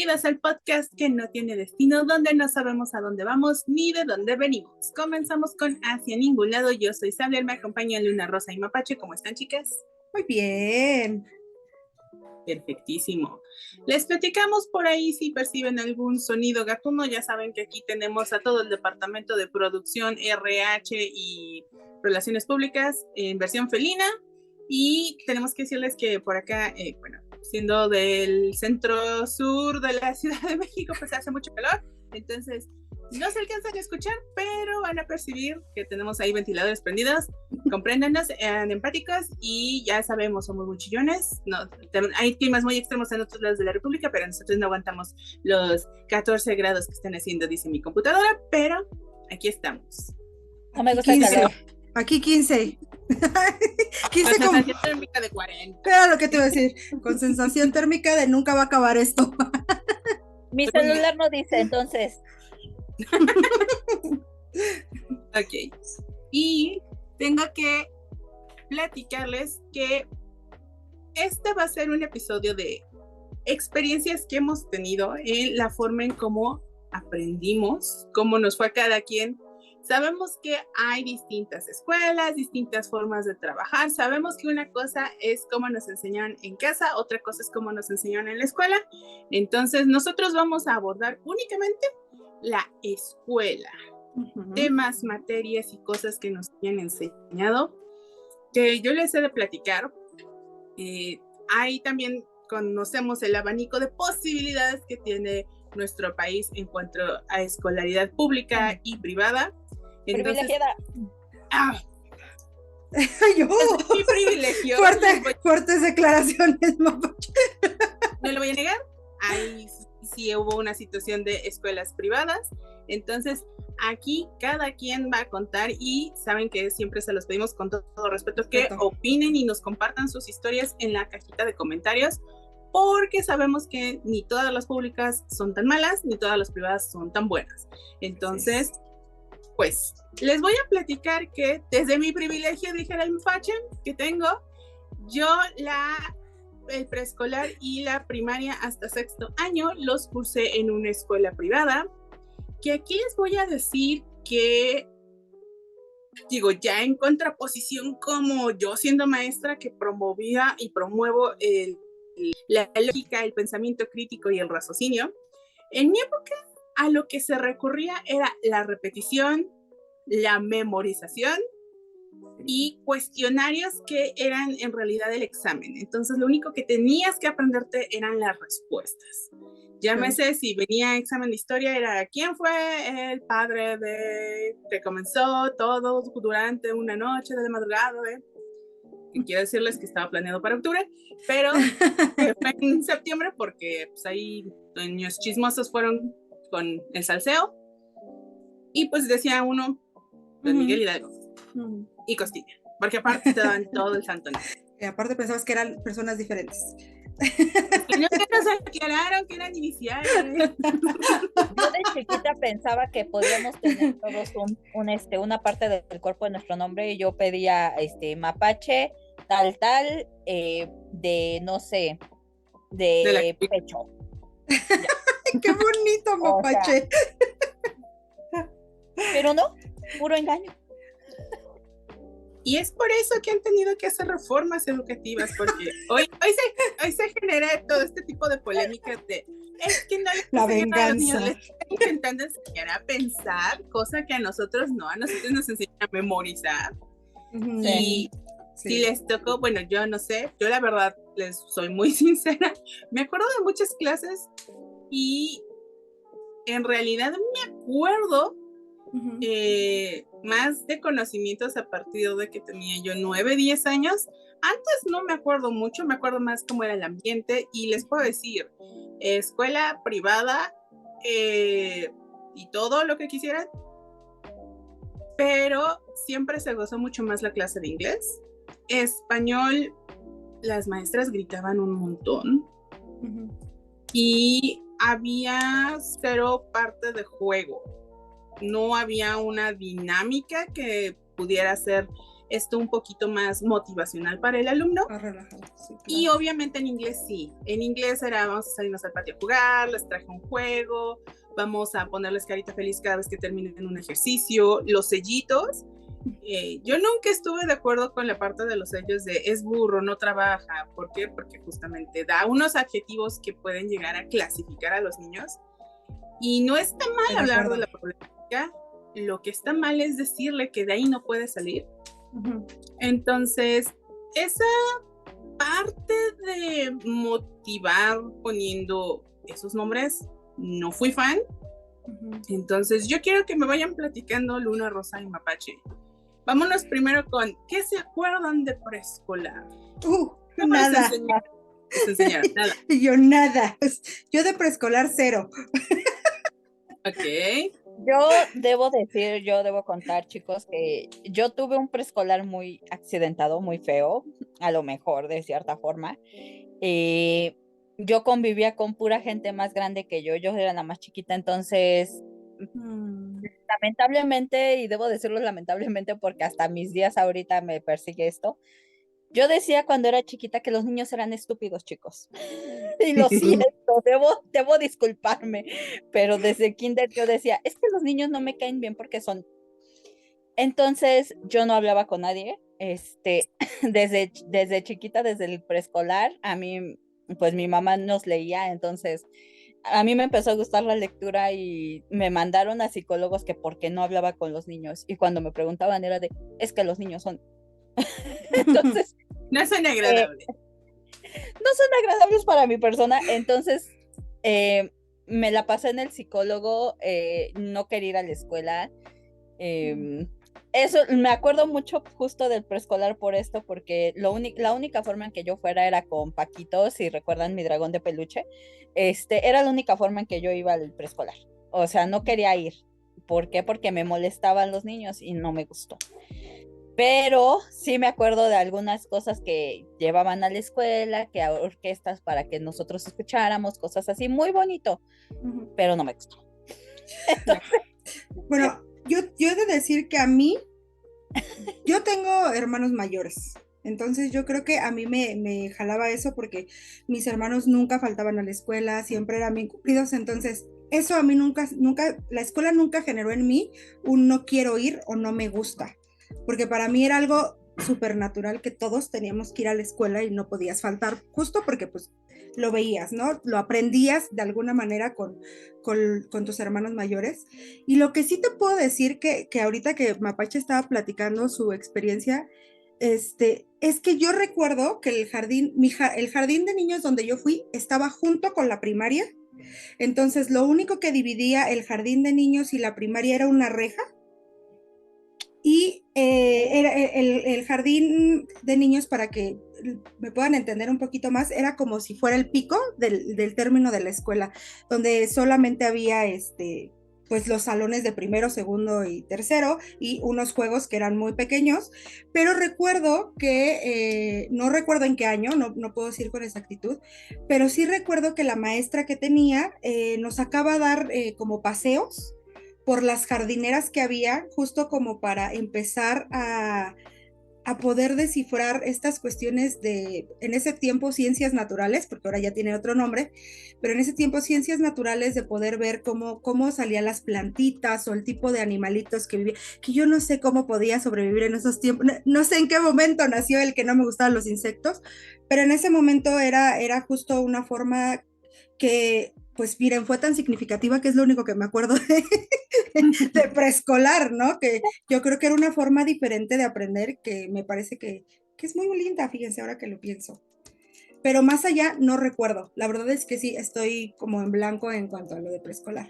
Bienvenidos al podcast que no tiene destino, donde no sabemos a dónde vamos ni de dónde venimos. Comenzamos con Hacia Ningún Lado. Yo soy Samuel, me acompaña Luna, Rosa y Mapache. ¿Cómo están, chicas? Muy bien. Perfectísimo. Les platicamos por ahí si perciben algún sonido gatuno. Ya saben que aquí tenemos a todo el departamento de producción, RH y relaciones públicas en versión felina. Y tenemos que decirles que por acá, siendo del centro sur de la Ciudad de México, pues hace mucho calor. Entonces, no se alcanzan a escuchar, pero van a percibir que tenemos ahí ventiladores prendidos. Compréndanos, sean empáticos y ya sabemos, somos muy chillones. No, hay climas muy extremos en otros lados de la República, pero nosotros no aguantamos los 14 grados que están haciendo, dice mi computadora, pero aquí estamos. No me gusta el calor. Aquí 15. 15 con sensación térmica de 40. Era lo que te iba a decir. Con sensación térmica de nunca va a acabar esto. Mi celular no dice, entonces. Ok. Y tengo que platicarles que este va a ser un episodio de experiencias que hemos tenido en la forma en cómo aprendimos, cómo nos fue a cada quien. Sabemos que hay distintas escuelas, distintas formas de trabajar. Sabemos que una cosa es cómo nos enseñan en casa, otra cosa es cómo nos enseñan en la escuela. Entonces, nosotros vamos a abordar únicamente la escuela. Temas, materias y cosas que nos hayan enseñado, que yo les he de platicar. Ahí también conocemos el abanico de posibilidades que tiene nuestro país en cuanto a escolaridad pública y privada. Entonces, privilegiada. Yo. Mi privilegio. Fuertes declaraciones, Mapache. No lo voy a negar. Ahí sí hubo una situación de escuelas privadas. Entonces, aquí cada quien va a contar y saben que siempre se los pedimos con todo respeto que opinen y nos compartan sus historias en la cajita de comentarios, porque sabemos que ni todas las públicas son tan malas, ni todas las privadas son tan buenas. Entonces, pues, les voy a platicar que desde mi privilegio, dijera el Mapache, que tengo, yo el preescolar y la primaria hasta sexto año los cursé en una escuela privada, que aquí les voy a decir que, digo, ya en contraposición como yo siendo maestra que promovía y promuevo la lógica, el pensamiento crítico y el raciocinio, en mi época a lo que se recurría era la repetición, la memorización y cuestionarios que eran en realidad el examen. Entonces lo único que tenías que aprenderte eran las respuestas. Llámese, si venía examen de historia, era quién fue el padre de que comenzó todo durante una noche de la madrugada. Quiero decirles que estaba planeado para octubre, pero fue en septiembre porque pues, ahí niños chismosos fueron con el salseo y pues decía uno de Miguel Hidalgo y Costilla, porque aparte te daban todo el santo nombre. Y aparte pensabas que eran personas diferentes. Que no nos aclararon que eran iniciales. Yo de chiquita pensaba que podíamos tener todos una parte del cuerpo de nuestro nombre y yo pedía Mapache, tal, de no sé, de pecho. ¡Qué bonito, Mapache! O sea, pero no, puro engaño. Y es por eso que han tenido que hacer reformas educativas, porque hoy se genera todo este tipo de polémicas de es que no la venganza. Les están intentando enseñar a pensar, cosa que a nosotros nos enseñan a memorizar. Y si les tocó, bueno, yo no sé, yo la verdad les soy muy sincera, me acuerdo de muchas clases y en realidad me acuerdo más de conocimientos a partir de que tenía yo 9, 10 años. Antes no me acuerdo mucho, me acuerdo más cómo era el ambiente y les puedo decir, escuela privada y todo lo que quisieran, pero siempre se gozó mucho más la clase de inglés. Español, las maestras gritaban un montón y había cero parte de juego. No había una dinámica que pudiera ser esto un poquito más motivacional para el alumno. Relajado, sí, claro. Y obviamente en inglés sí. En inglés era vamos a salirnos al patio a jugar, les traje un juego, vamos a ponerles carita feliz cada vez que terminen un ejercicio, los sellitos. Yo nunca estuve de acuerdo con la parte de los sellos de es burro, no trabaja. ¿Por qué? Porque justamente da unos adjetivos que pueden llegar a clasificar a los niños. Y no está mal hablar de la problemática. Lo que está mal es decirle que de ahí no puede salir. Uh-huh. Entonces, esa parte de motivar poniendo esos nombres, no fui fan. Uh-huh. Entonces, yo quiero que me vayan platicando Luna, Rosa y Mapache. Vámonos primero con, ¿qué se acuerdan de preescolar? Nada. ¿Les enseñaron? Nada. Yo nada. Yo de preescolar 0. Ok. Yo debo contar, chicos, que yo tuve un preescolar muy accidentado, muy feo, a lo mejor, de cierta forma. Yo convivía con pura gente más grande que yo era la más chiquita, entonces, lamentablemente, y debo decirlo lamentablemente porque hasta mis días ahorita me persigue esto, yo decía cuando era chiquita que los niños eran estúpidos, chicos. Y lo siento, debo disculparme, pero desde kinder yo decía, es que los niños no me caen bien porque son... Entonces yo no hablaba con nadie, desde chiquita, desde el preescolar, a mí, pues mi mamá nos leía, entonces a mí me empezó a gustar la lectura y me mandaron a psicólogos que por qué no hablaba con los niños, y cuando me preguntaban era de, es que los niños son... Entonces... No son agradables. No son agradables para mi persona, entonces me la pasé en el psicólogo, no quería ir a la escuela. Eso, me acuerdo mucho justo del preescolar por esto, porque la única forma en que yo fuera era con Paquito, si recuerdan mi dragón de peluche, era la única forma en que yo iba al preescolar. O sea, no quería ir. ¿Por qué? Porque me molestaban los niños y no me gustó. Pero sí me acuerdo de algunas cosas que llevaban a la escuela, que a orquestas para que nosotros escucháramos, cosas así, muy bonito, pero no me gustó. Entonces, bueno, yo he de decir que a mí, yo tengo hermanos mayores, entonces yo creo que a mí me jalaba eso porque mis hermanos nunca faltaban a la escuela, siempre eran bien cumplidos, entonces eso a mí nunca, la escuela nunca generó en mí un no quiero ir o no me gusta. Porque para mí era algo súper natural que todos teníamos que ir a la escuela y no podías faltar, justo porque pues lo veías, ¿no? Lo aprendías de alguna manera con tus hermanos mayores. Y lo que sí te puedo decir que ahorita que Mapache estaba platicando su experiencia, es que yo recuerdo que el jardín de niños donde yo fui estaba junto con la primaria. Entonces lo único que dividía el jardín de niños y la primaria era una reja. Y era el jardín de niños, para que me puedan entender un poquito más, era como si fuera el pico del término de la escuela, donde solamente había pues los salones de primero, segundo y tercero y unos juegos que eran muy pequeños, pero recuerdo que, no recuerdo en qué año, no puedo decir con exactitud, pero sí recuerdo que la maestra que tenía nos sacaba a dar como paseos por las jardineras que había, justo como para empezar a poder descifrar estas cuestiones de, en ese tiempo, ciencias naturales, porque ahora ya tiene otro nombre, pero en ese tiempo ciencias naturales, de poder ver cómo salían las plantitas o el tipo de animalitos que vivían, que yo no sé cómo podía sobrevivir en esos tiempos, no sé en qué momento nació el que no me gustaban los insectos, pero en ese momento era justo una forma que, pues miren, fue tan significativa que es lo único que me acuerdo de preescolar, ¿no? Que yo creo que era una forma diferente de aprender que me parece que es muy linda, fíjense, ahora que lo pienso. Pero más allá no recuerdo. La verdad es que sí, estoy como en blanco en cuanto a lo de preescolar.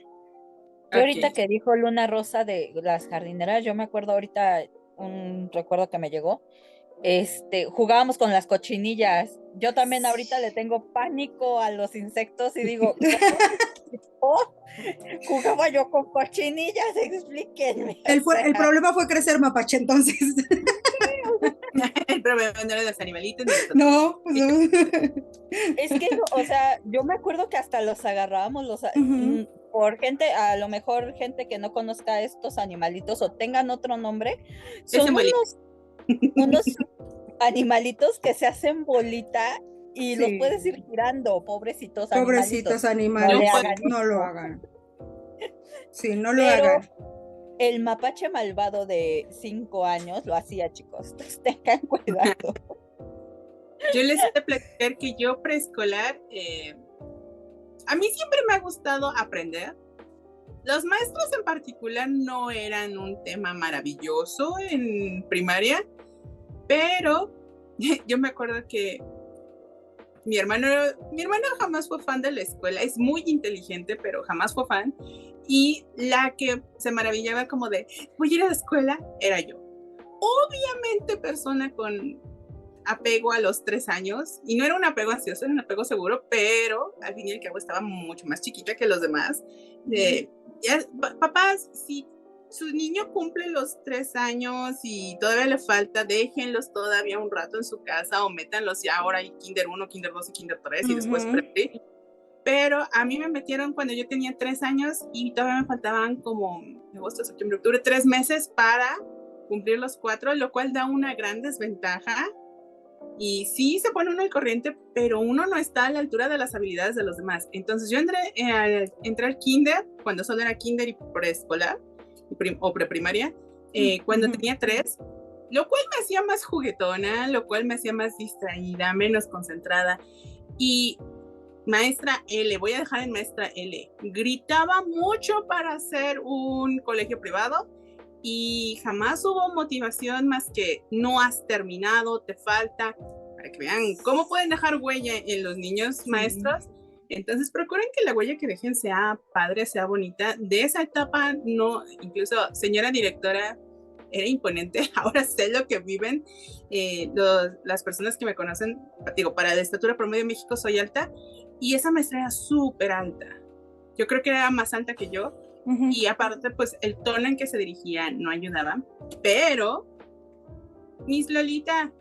Yo ahorita que dijo Luna Rosa de las jardineras, yo me acuerdo ahorita un recuerdo que me llegó. Jugábamos con las cochinillas. Yo también ahorita le tengo pánico a los insectos y digo, ¿cómo jugaba yo con cochinillas? Explíquenme. El problema fue crecer, Mapache, entonces. El problema no era los animalitos. No. Es que, o sea, yo me acuerdo que hasta los agarrábamos, por gente, a lo mejor gente que no conozca estos animalitos o tengan otro nombre, son unos unos animalitos que se hacen bolita y los Sí. puedes ir girando, pobrecitos Pobrecitos animalitos. No le animales, hagan no lo eso. hagan. Sí, no lo Pero hagan. el mapache malvado de 5 años lo hacía, chicos. Entonces tengan cuidado. Yo les he de platicar que yo preescolar, a mí siempre me ha gustado aprender. Los maestros en particular no eran un tema maravilloso en primaria, pero yo me acuerdo que mi hermano jamás fue fan de la escuela, es muy inteligente, pero jamás fue fan, y la que se maravillaba como de, voy a ir a la escuela, era yo. Obviamente persona con apego a los 3 años, y no era un apego ansioso, era un apego seguro, pero al fin y al cabo estaba mucho más chiquita que los demás. Papás, si su niño cumple los 3 años y todavía le falta, déjenlos todavía un rato en su casa o métanlos ya ahora en Kinder 1, Kinder 2 y Kinder 3 y después Prep. Pero a mí me metieron cuando yo tenía 3 años y todavía me faltaban como agosto, septiembre, octubre, 3 meses para cumplir los 4, lo cual da una gran desventaja. Y sí se pone uno al corriente, pero uno no está a la altura de las habilidades de los demás. Entonces yo entré al kinder, cuando solo era kinder y preescolar, o preprimaria, cuando tenía 3, lo cual me hacía más juguetona, lo cual me hacía más distraída, menos concentrada. Y maestra L, voy a dejar en maestra L, gritaba mucho para hacer un colegio privado, y jamás hubo motivación más que no has terminado, te falta, para que vean cómo pueden dejar huella en los niños maestros. Entonces procuren que la huella que dejen sea padre, sea bonita. De esa etapa, no, incluso señora directora, era imponente. Ahora sé lo que viven las personas que me conocen. Digo, para la estatura promedio de México soy alta, y esa maestra era súper alta. Yo creo que era más alta que yo. Y aparte, pues el tono en que se dirigía no ayudaba, pero Miss Lolita,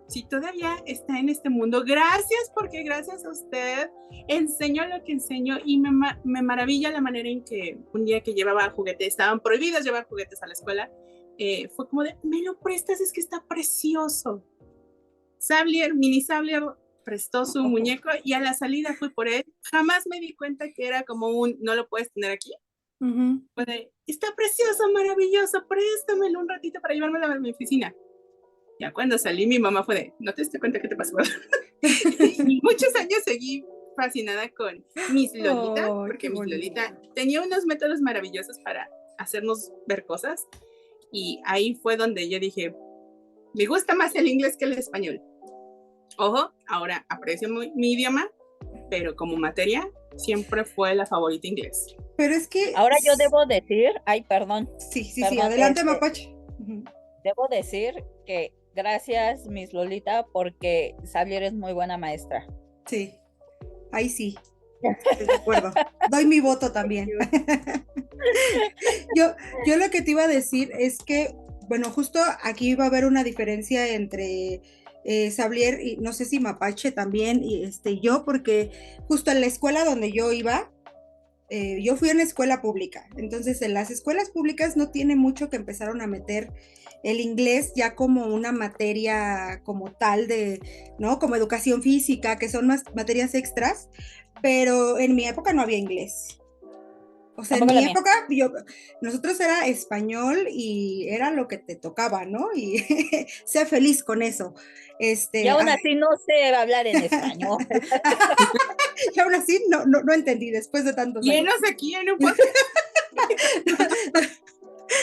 si todavía está en este mundo, gracias, porque gracias a usted enseño lo que enseño, y me maravilla la manera en que un día que llevaba juguetes, estaban prohibidos llevar juguetes a la escuela, fue como de, me lo prestas, es que está precioso. Mini Sablier prestó su muñeco y a la salida fui por él. Jamás me di cuenta que era como un, no lo puedes tener aquí. Está precioso, maravilloso, préstamelo un ratito para llevármelo a mi oficina. Ya cuando salí, mi mamá fue de, ¿no te diste cuenta qué te pasó? Y muchos años seguí fascinada con Miss Lolita, porque Miss Lolita tenía unos métodos maravillosos para hacernos ver cosas, y ahí fue donde yo dije, me gusta más el inglés que el español. Ojo, ahora aprecio mi idioma, pero como materia siempre fue la favorita inglés. Pero es que... Ahora yo debo decir, perdón. Sí, adelante, Mapache. Debo decir que gracias, Miss Lolita, porque Xavier es muy buena maestra. Sí, ahí sí, estoy de acuerdo. Doy mi voto también. Yo lo que te iba a decir es que, bueno, justo aquí va a haber una diferencia entre Xavier y no sé si Mapache también, y yo, porque justo en la escuela donde yo iba, yo fui en escuela pública, entonces en las escuelas públicas no tiene mucho que empezaron a meter el inglés ya como una materia como tal ¿no? Como educación física, que son más materias extras, pero en mi época no había inglés. O sea, en mi época, nosotros era español y era lo que te tocaba, ¿no? Y sé feliz con eso. Y aún así no sé hablar en español. Y aún así no entendí después de tantos años. Llenos aquí en un podcast.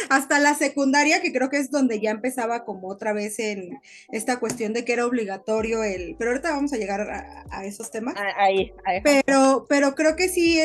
Hasta la secundaria, que creo que es donde ya empezaba como otra vez en esta cuestión de que era obligatorio pero ahorita vamos a llegar a esos temas. Ahí. Pero creo que sí,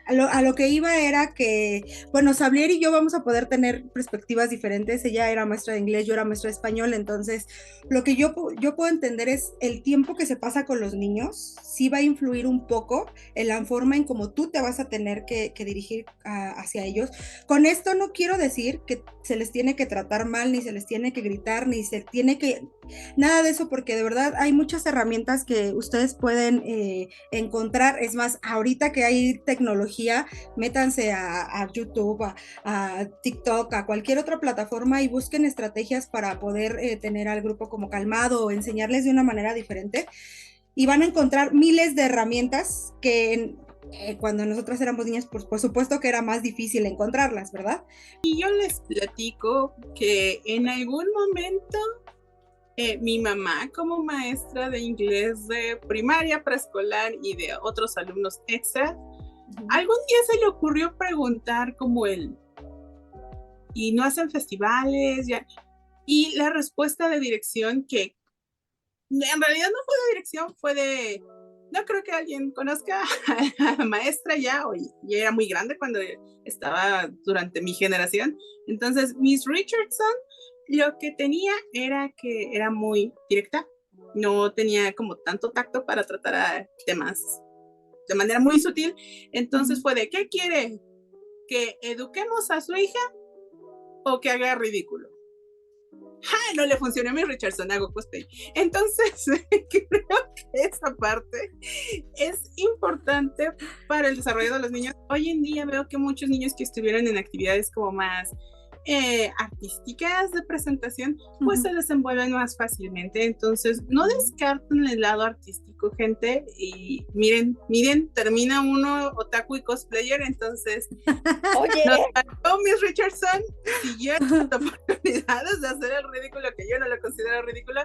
a lo que iba era que, bueno, Xavier y yo vamos a poder tener perspectivas diferentes. Ella era maestra de inglés, yo era maestra de español, entonces lo que yo puedo entender es el tiempo que se pasa con los niños, sí va a influir un poco en la forma en cómo tú te vas a tener que dirigir hacia ellos. Con esto no quiero decir decir que se les tiene que tratar mal, ni se les tiene que gritar, ni se tiene que, nada de eso, porque de verdad hay muchas herramientas que ustedes pueden encontrar. Es más, ahorita que hay tecnología, métanse a YouTube, a TikTok, a cualquier otra plataforma y busquen estrategias para poder tener al grupo como calmado o enseñarles de una manera diferente. Y van a encontrar miles de herramientas que cuando nosotras éramos niñas, pues por supuesto que era más difícil encontrarlas, ¿verdad? Y yo les platico que en algún momento mi mamá, como maestra de inglés de primaria, preescolar y de otros alumnos extra, algún día se le ocurrió preguntar como ¿y no hacen festivales? Ya. Y la respuesta de dirección, que en realidad no fue de dirección, fue de, no creo que alguien conozca a la maestra ya era muy grande cuando estaba durante mi generación. Entonces, Miss Richardson lo que tenía era que era muy directa, no tenía como tanto tacto para tratar a temas de manera muy sutil. Entonces fue de, ¿qué quiere? ¿Que eduquemos a su hija o que haga ridículo? No le funcionó a mi Richardson, hago cosplay. Entonces, creo que esa parte es importante para el desarrollo de los niños. Hoy en día veo que muchos niños que estuvieron en actividades como más artísticas de presentación, pues se desenvuelven más fácilmente. Entonces, no descarten el lado artístico, gente, y miren, termina uno otaku y cosplayer. Entonces, oye, Miss Richardson siguieron oportunidades de hacer el ridículo, que yo no lo considero ridículo,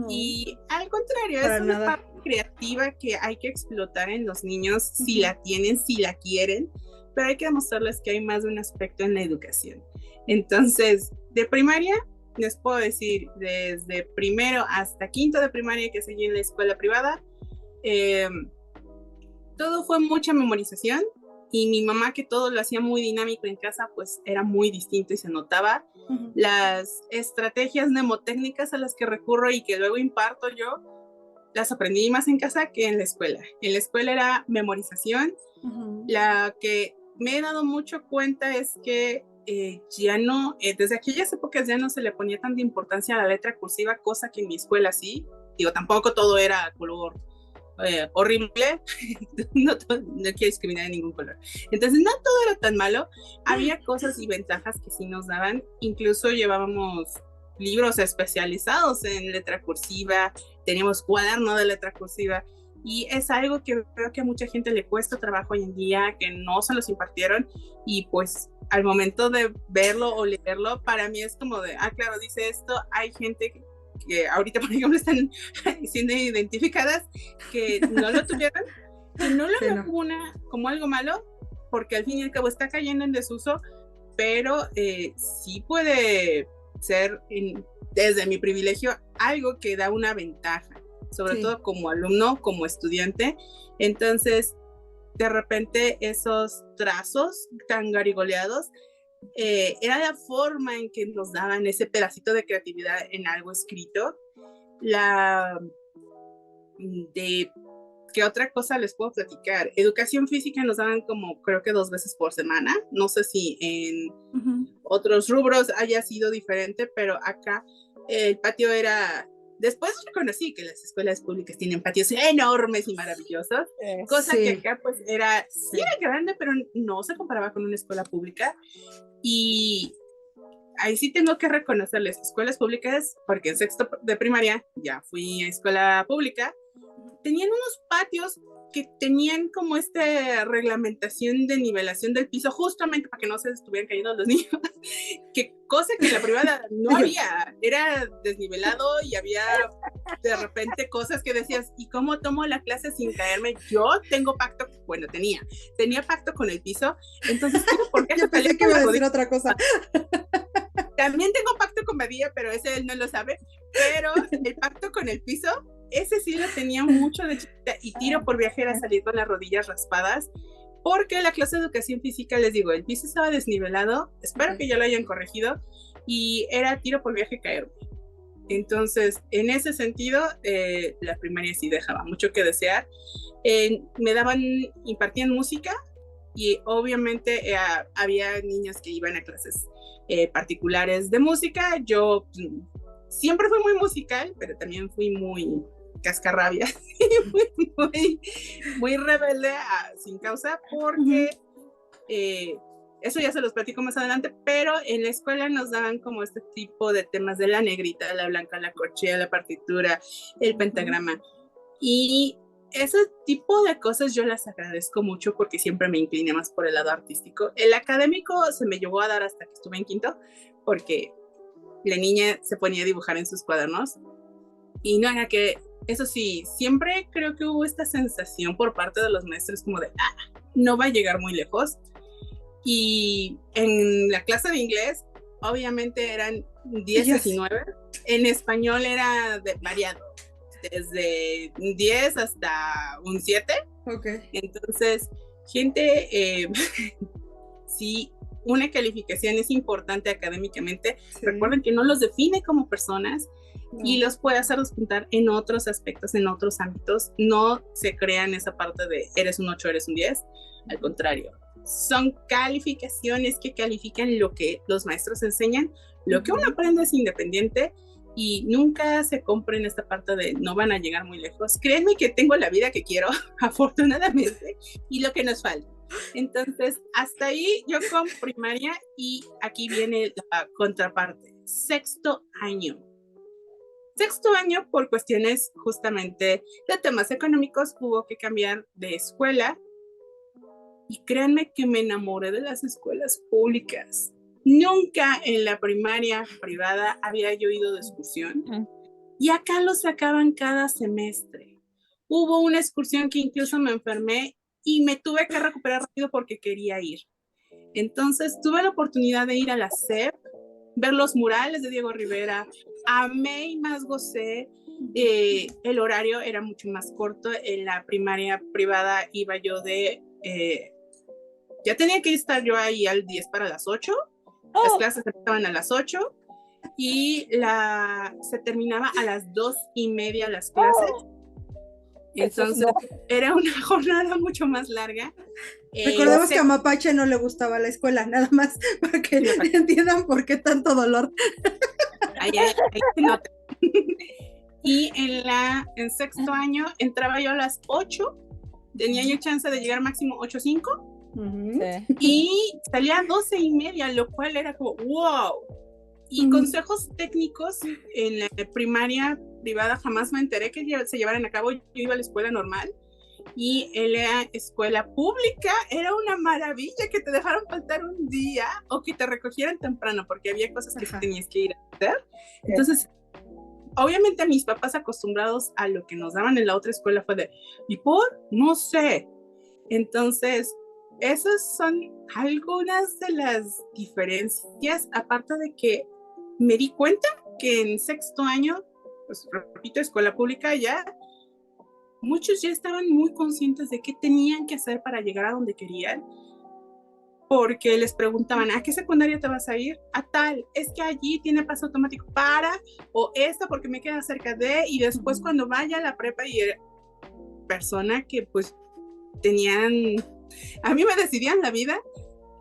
y al contrario, es una parte creativa que hay que explotar en los niños, si la tienen, si la quieren, pero hay que demostrarles que hay más de un aspecto en la educación. Entonces, de primaria, les puedo decir, desde primero hasta quinto de primaria que seguí en la escuela privada, todo fue mucha memorización, y mi mamá, que todo lo hacía muy dinámico en casa, pues era muy distinto y se notaba. Las estrategias mnemotécnicas a las que recurro y que luego imparto yo, las aprendí más en casa que en la escuela. En la escuela era memorización. La que me he dado mucho cuenta es que ya no, desde aquellas épocas ya no se le ponía tanta importancia a la letra cursiva, cosa que en mi escuela sí. Digo, tampoco todo era color horrible, no quiero discriminar en ningún color. Entonces, no todo era tan malo. Había cosas y ventajas que sí nos daban. Incluso llevábamos libros especializados en letra cursiva, teníamos cuaderno de letra cursiva, y es algo que veo que a mucha gente le cuesta trabajo hoy en día, que no se los impartieron, y pues al momento de verlo o leerlo, para mí es como de, claro, dice esto. Hay gente que ahorita, por ejemplo, están siendo identificadas que no lo tuvieron, y no lo veo como algo malo, porque al fin y al cabo está cayendo en desuso, pero sí puede ser, desde mi privilegio, algo que da una ventaja, sobre todo como alumno, como estudiante. Entonces, de repente, esos trazos tan garigoleados, era la forma en que nos daban ese pedacito de creatividad en algo escrito. ¿Qué otra cosa les puedo platicar? Educación física nos daban como, creo que 2 veces por semana. No sé si en otros rubros haya sido diferente, pero acá el patio era... Después reconocí que las escuelas públicas tienen patios enormes y maravillosos, cosa que acá pues era grande, pero no se comparaba con una escuela pública. Y ahí sí tengo que reconocerles, escuelas públicas, porque en sexto de primaria ya fui a escuela pública, tenían unos patios que tenían como esta reglamentación de nivelación del piso, justamente para que no se estuvieran cayendo los niños, que cosa que en la privada no había, era desnivelado, y había de repente cosas que decías, ¿y cómo tomo la clase sin caerme? Yo tengo pacto, bueno, tenía pacto con el piso, entonces, ¿por qué? Yo pensé que iba a decir otra cosa. También tengo pacto con Badía, pero ese él no lo sabe, pero el pacto con el piso, ese sí lo tenía mucho de chiquita, y tiro por viaje a salir con las rodillas raspadas, porque la clase de educación física, les digo, el piso estaba desnivelado, espero que ya lo hayan corregido, y era tiro por viaje caerme. Entonces, en ese sentido, la primaria sí dejaba mucho que desear. Impartían música, y obviamente había niños que iban a clases particulares de música. Yo siempre fui muy musical, pero también fui muy cascarrabia, muy rebelde sin causa, porque eso ya se los platico más adelante, pero en la escuela nos daban como este tipo de temas de la negrita, la blanca, la corchea, la partitura, el pentagrama, y ese tipo de cosas yo las agradezco mucho porque siempre me incliné más por el lado artístico. El académico se me llegó a dar hasta que estuve en quinto, porque la niña se ponía a dibujar en sus cuadernos, y no era que, eso sí, siempre creo que hubo esta sensación por parte de los maestros como de, no va a llegar muy lejos. Y en la clase de inglés, obviamente eran 10 y 9. En español era variado, desde 10 hasta un 7. Okay. Entonces, gente, si una calificación es importante académicamente, recuerden que no los define como personas y los puede hacer despuntar en otros aspectos, en otros ámbitos. No se crean esa parte de eres un 8, eres un 10. Al contrario, son calificaciones que califican lo que los maestros enseñan. Lo que uno aprende es independiente y nunca se compren esta parte de no van a llegar muy lejos. Créanme que tengo la vida que quiero, afortunadamente, y lo que nos falta. Entonces, hasta ahí yo con primaria, y aquí viene la contraparte. Sexto año, por cuestiones justamente de temas económicos, hubo que cambiar de escuela. Y créanme que me enamoré de las escuelas públicas. Nunca en la primaria privada había yo ido de excursión. Y acá lo sacaban cada semestre. Hubo una excursión que incluso me enfermé y me tuve que recuperar rápido porque quería ir. Entonces tuve la oportunidad de ir a la SEP, ver los murales de Diego Rivera. Amé y más gocé. El horario era mucho más corto. En la primaria privada iba yo de... ya tenía que estar yo ahí al 10 para las 8. Las clases empezaban a las 8 y se terminaba a las 2:30 las clases. Entonces era una jornada mucho más larga. Recordemos que a Mapache no le gustaba la escuela, nada más para que entiendan por qué tanto dolor. Ahí se nota. Y en sexto año entraba yo a las 8, tenía yo chance de llegar máximo 8:05. Y salía a 12:30, lo cual era como wow. Y consejos técnicos en la primaria privada jamás me enteré que se llevaran a cabo. Yo iba a la escuela normal y en la escuela pública era una maravilla que te dejaran faltar un día o que te recogieran temprano porque había cosas que tenías que ir a hacer. Entonces, obviamente mis papás, acostumbrados a lo que nos daban en la otra escuela, fue de, ¿y por? No sé. Entonces, esas son algunas de las diferencias, aparte de que me di cuenta que en sexto año, pues repito, escuela pública, ya muchos ya estaban muy conscientes de qué tenían que hacer para llegar a donde querían, porque les preguntaban, ¿a qué secundaria te vas a ir? A tal, es que allí tiene paso automático o esta porque me queda cerca de, y después cuando vaya a la prepa, y era persona que pues tenían, a mí me decidían la vida,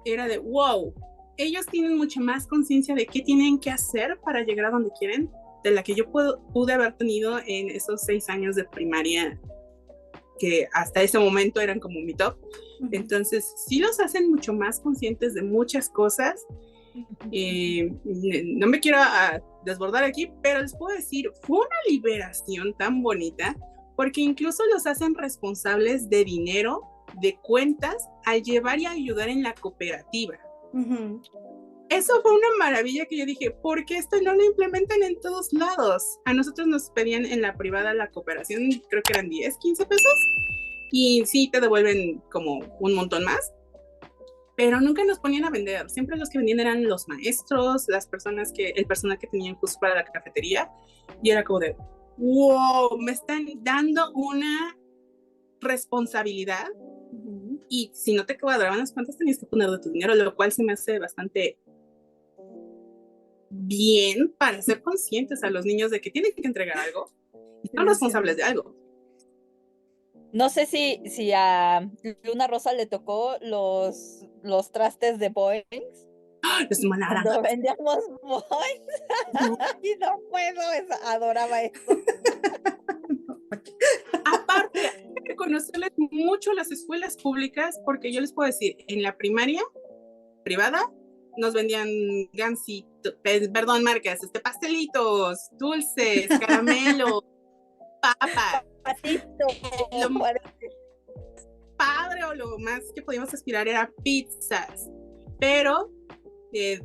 era de wow, ellos tienen mucha más conciencia de qué tienen que hacer para llegar a donde quieren, de la que yo pude haber tenido en esos 6 años de primaria, que hasta ese momento eran como mi top. Entonces, sí los hacen mucho más conscientes de muchas cosas. No me quiero desbordar aquí, pero les puedo decir, fue una liberación tan bonita, porque incluso los hacen responsables de dinero, de cuentas, al llevar y ayudar en la cooperativa. Eso fue una maravilla que yo dije, ¿por qué esto no lo implementan en todos lados? A nosotros nos pedían en la privada la cooperación, creo que eran 10, 15 pesos, y sí te devuelven como un montón más, pero nunca nos ponían a vender. Siempre los que vendían eran los maestros, el personal que tenían justo para la cafetería, y era como de, wow, me están dando una responsabilidad, y si no te cuadraban las cuentas tenías que poner de tu dinero, lo cual se me hace bastante bien para ser conscientes a los niños de que tienen que entregar algo y son responsables de algo. No sé si a Luna Rosa le tocó los trastes de Boeing. Es una Cuando naranja. vendíamos Boeing. Y no puedo, adoraba eso. Aparte, hay que reconocerles mucho a las escuelas públicas, porque yo les puedo decir, en la primaria privada nos vendían gancitos, perdón, marcas, pastelitos, dulces, caramelos, papas. Patito. Lo más padre o lo más que podíamos aspirar era pizzas, pero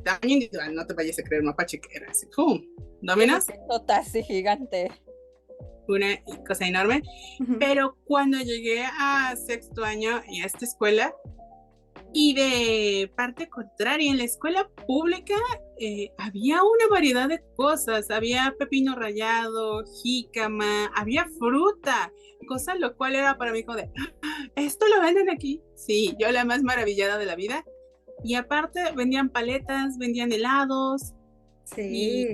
tamaño individual, no te vayas a creer mapache que era así, ¡pum! ¿Dominas? Así gigante. Una cosa enorme. Pero cuando llegué a sexto año y a esta escuela, y de parte contraria, en la escuela pública había una variedad de cosas, había pepino rallado, jícama, había fruta, cosa lo cual era para mí como de, ¿esto lo venden aquí? Sí, yo la más maravillada de la vida. Y aparte vendían paletas, vendían helados. Sí. Y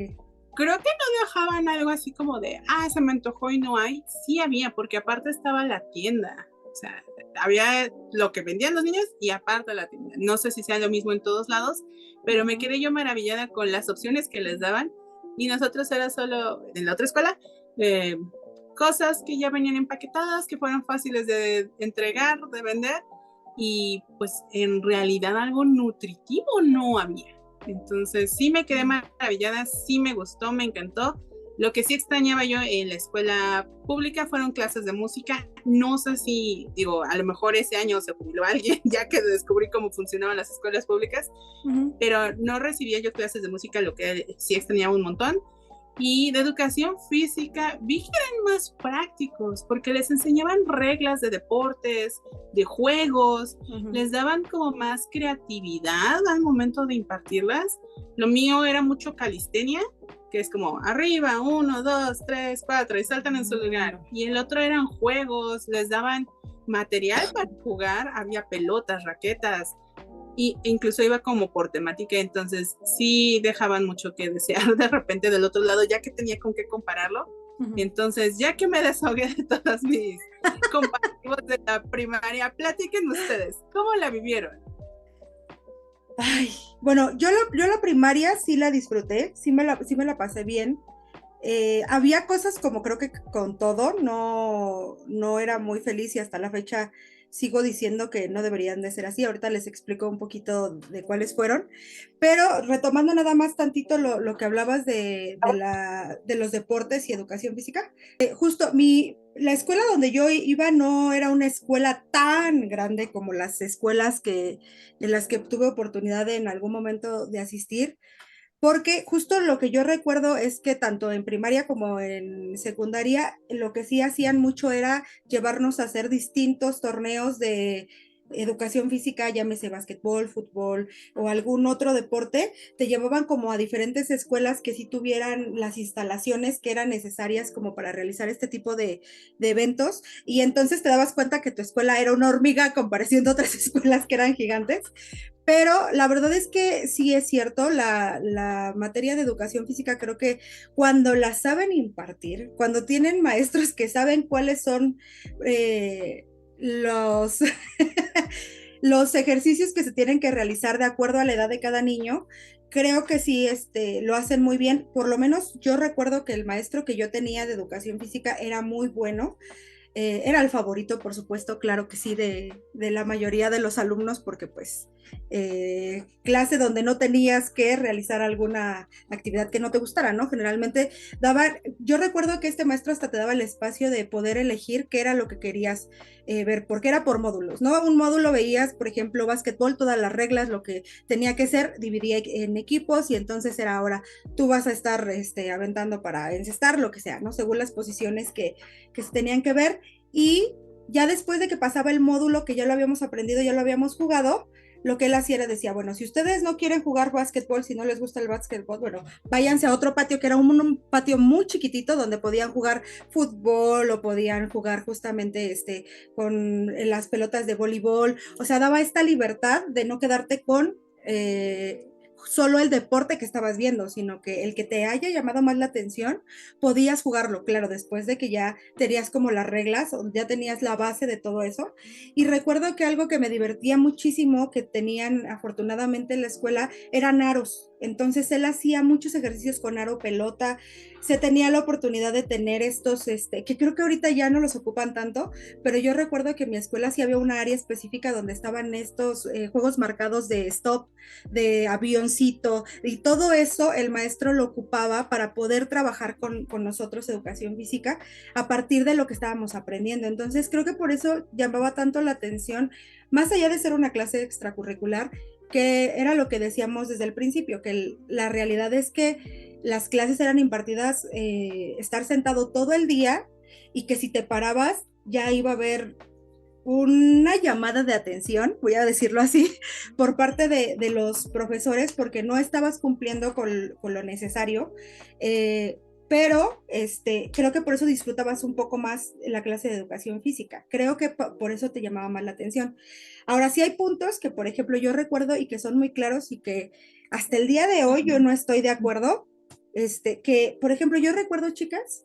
creo que no dejaban algo así como de, se me antojó y no hay. Sí había, porque aparte estaba la tienda. O sea, había lo que vendían los niños y aparte la tienda. No sé si sea lo mismo en todos lados, pero me quedé yo maravillada con las opciones que les daban. Y nosotros era solo, en la otra escuela, cosas que ya venían empaquetadas, que fueran fáciles de entregar, de vender. Y pues en realidad algo nutritivo no había. Entonces sí me quedé maravillada, sí me gustó, me encantó. Lo que sí extrañaba yo en la escuela pública fueron clases de música. No sé si, digo, a lo mejor ese año se jubiló alguien, ya que descubrí cómo funcionaban las escuelas públicas, pero no recibía yo clases de música, lo que sí extrañaba un montón. Y de educación física, vi que eran más prácticos, porque les enseñaban reglas de deportes, de juegos, les daban como más creatividad al momento de impartirlas. Lo mío era mucho calistenia, que es como arriba, 1, 2, 3, 4, y saltan en su lugar. Y el otro eran juegos, les daban material para jugar, había pelotas, raquetas, y incluso iba como por temática, entonces sí dejaban mucho que desear de repente del otro lado, ya que tenía con qué compararlo. Entonces, ya que me desahogué de todas mis comparativos de la primaria, platiquen ustedes, ¿cómo la vivieron? Ay, bueno, yo la primaria sí la disfruté, sí me la pasé bien. Había cosas como creo que con todo, no era muy feliz y hasta la fecha sigo diciendo que no deberían de ser así. Ahorita les explico un poquito de cuáles fueron, pero retomando nada más tantito lo que hablabas de los deportes y educación física, justo la escuela donde yo iba no era una escuela tan grande como las escuelas en las que tuve oportunidad en algún momento de asistir, porque justo lo que yo recuerdo es que tanto en primaria como en secundaria, lo que sí hacían mucho era llevarnos a hacer distintos torneos de educación física, llámese básquetbol, fútbol o algún otro deporte, te llevaban como a diferentes escuelas que sí tuvieran las instalaciones que eran necesarias como para realizar este tipo de eventos, y entonces te dabas cuenta que tu escuela era una hormiga a comparación de otras escuelas que eran gigantes. Pero la verdad es que sí es cierto, la materia de educación física creo que cuando la saben impartir, cuando tienen maestros que saben cuáles son los, los ejercicios que se tienen que realizar de acuerdo a la edad de cada niño, creo que sí lo hacen muy bien. Por lo menos yo recuerdo que el maestro que yo tenía de educación física era muy bueno. Era el favorito, por supuesto, claro que sí, de la mayoría de los alumnos, porque pues clase donde no tenías que realizar alguna actividad que no te gustara, ¿no? Generalmente yo recuerdo que este maestro hasta te daba el espacio de poder elegir qué era lo que querías ver, porque era por módulos, ¿no? Un módulo veías, por ejemplo, básquetbol, todas las reglas, lo que tenía que ser, dividía en equipos y entonces era ahora, tú vas a estar aventando para encestar, lo que sea, ¿no? Según las posiciones que se tenían que ver, y ya después de que pasaba el módulo que ya lo habíamos aprendido, ya lo habíamos jugado, lo que él hacía era decía, bueno, si ustedes no quieren jugar básquetbol, si no les gusta el básquetbol, bueno, váyanse a otro patio que era un patio muy chiquitito donde podían jugar fútbol o podían jugar justamente con las pelotas de voleibol, o sea, daba esta libertad de no quedarte solo el deporte que estabas viendo, sino que el que te haya llamado más la atención, podías jugarlo, claro, después de que ya tenías como las reglas, o ya tenías la base de todo eso. Y recuerdo que algo que me divertía muchísimo, que tenían afortunadamente en la escuela, eran aros. Entonces él hacía muchos ejercicios con aro, pelota, se tenía la oportunidad de tener estos, que creo que ahorita ya no los ocupan tanto, pero yo recuerdo que en mi escuela sí había una área específica donde estaban estos juegos marcados de stop, de avioncito, y todo eso el maestro lo ocupaba para poder trabajar con nosotros educación física a partir de lo que estábamos aprendiendo. Entonces creo que por eso llamaba tanto la atención, más allá de ser una clase extracurricular, que era lo que decíamos desde el principio, que la realidad es que las clases eran impartidas, estar sentado todo el día, y que si te parabas ya iba a haber una llamada de atención, voy a decirlo así, por parte de los profesores, porque no estabas cumpliendo con lo necesario, pero creo que por eso disfrutabas un poco más la clase de educación física. Creo que por eso te llamaba más la atención. Ahora sí hay puntos que, por ejemplo, yo recuerdo y que son muy claros y que hasta el día de hoy yo no estoy de acuerdo, que, por ejemplo, yo recuerdo, chicas,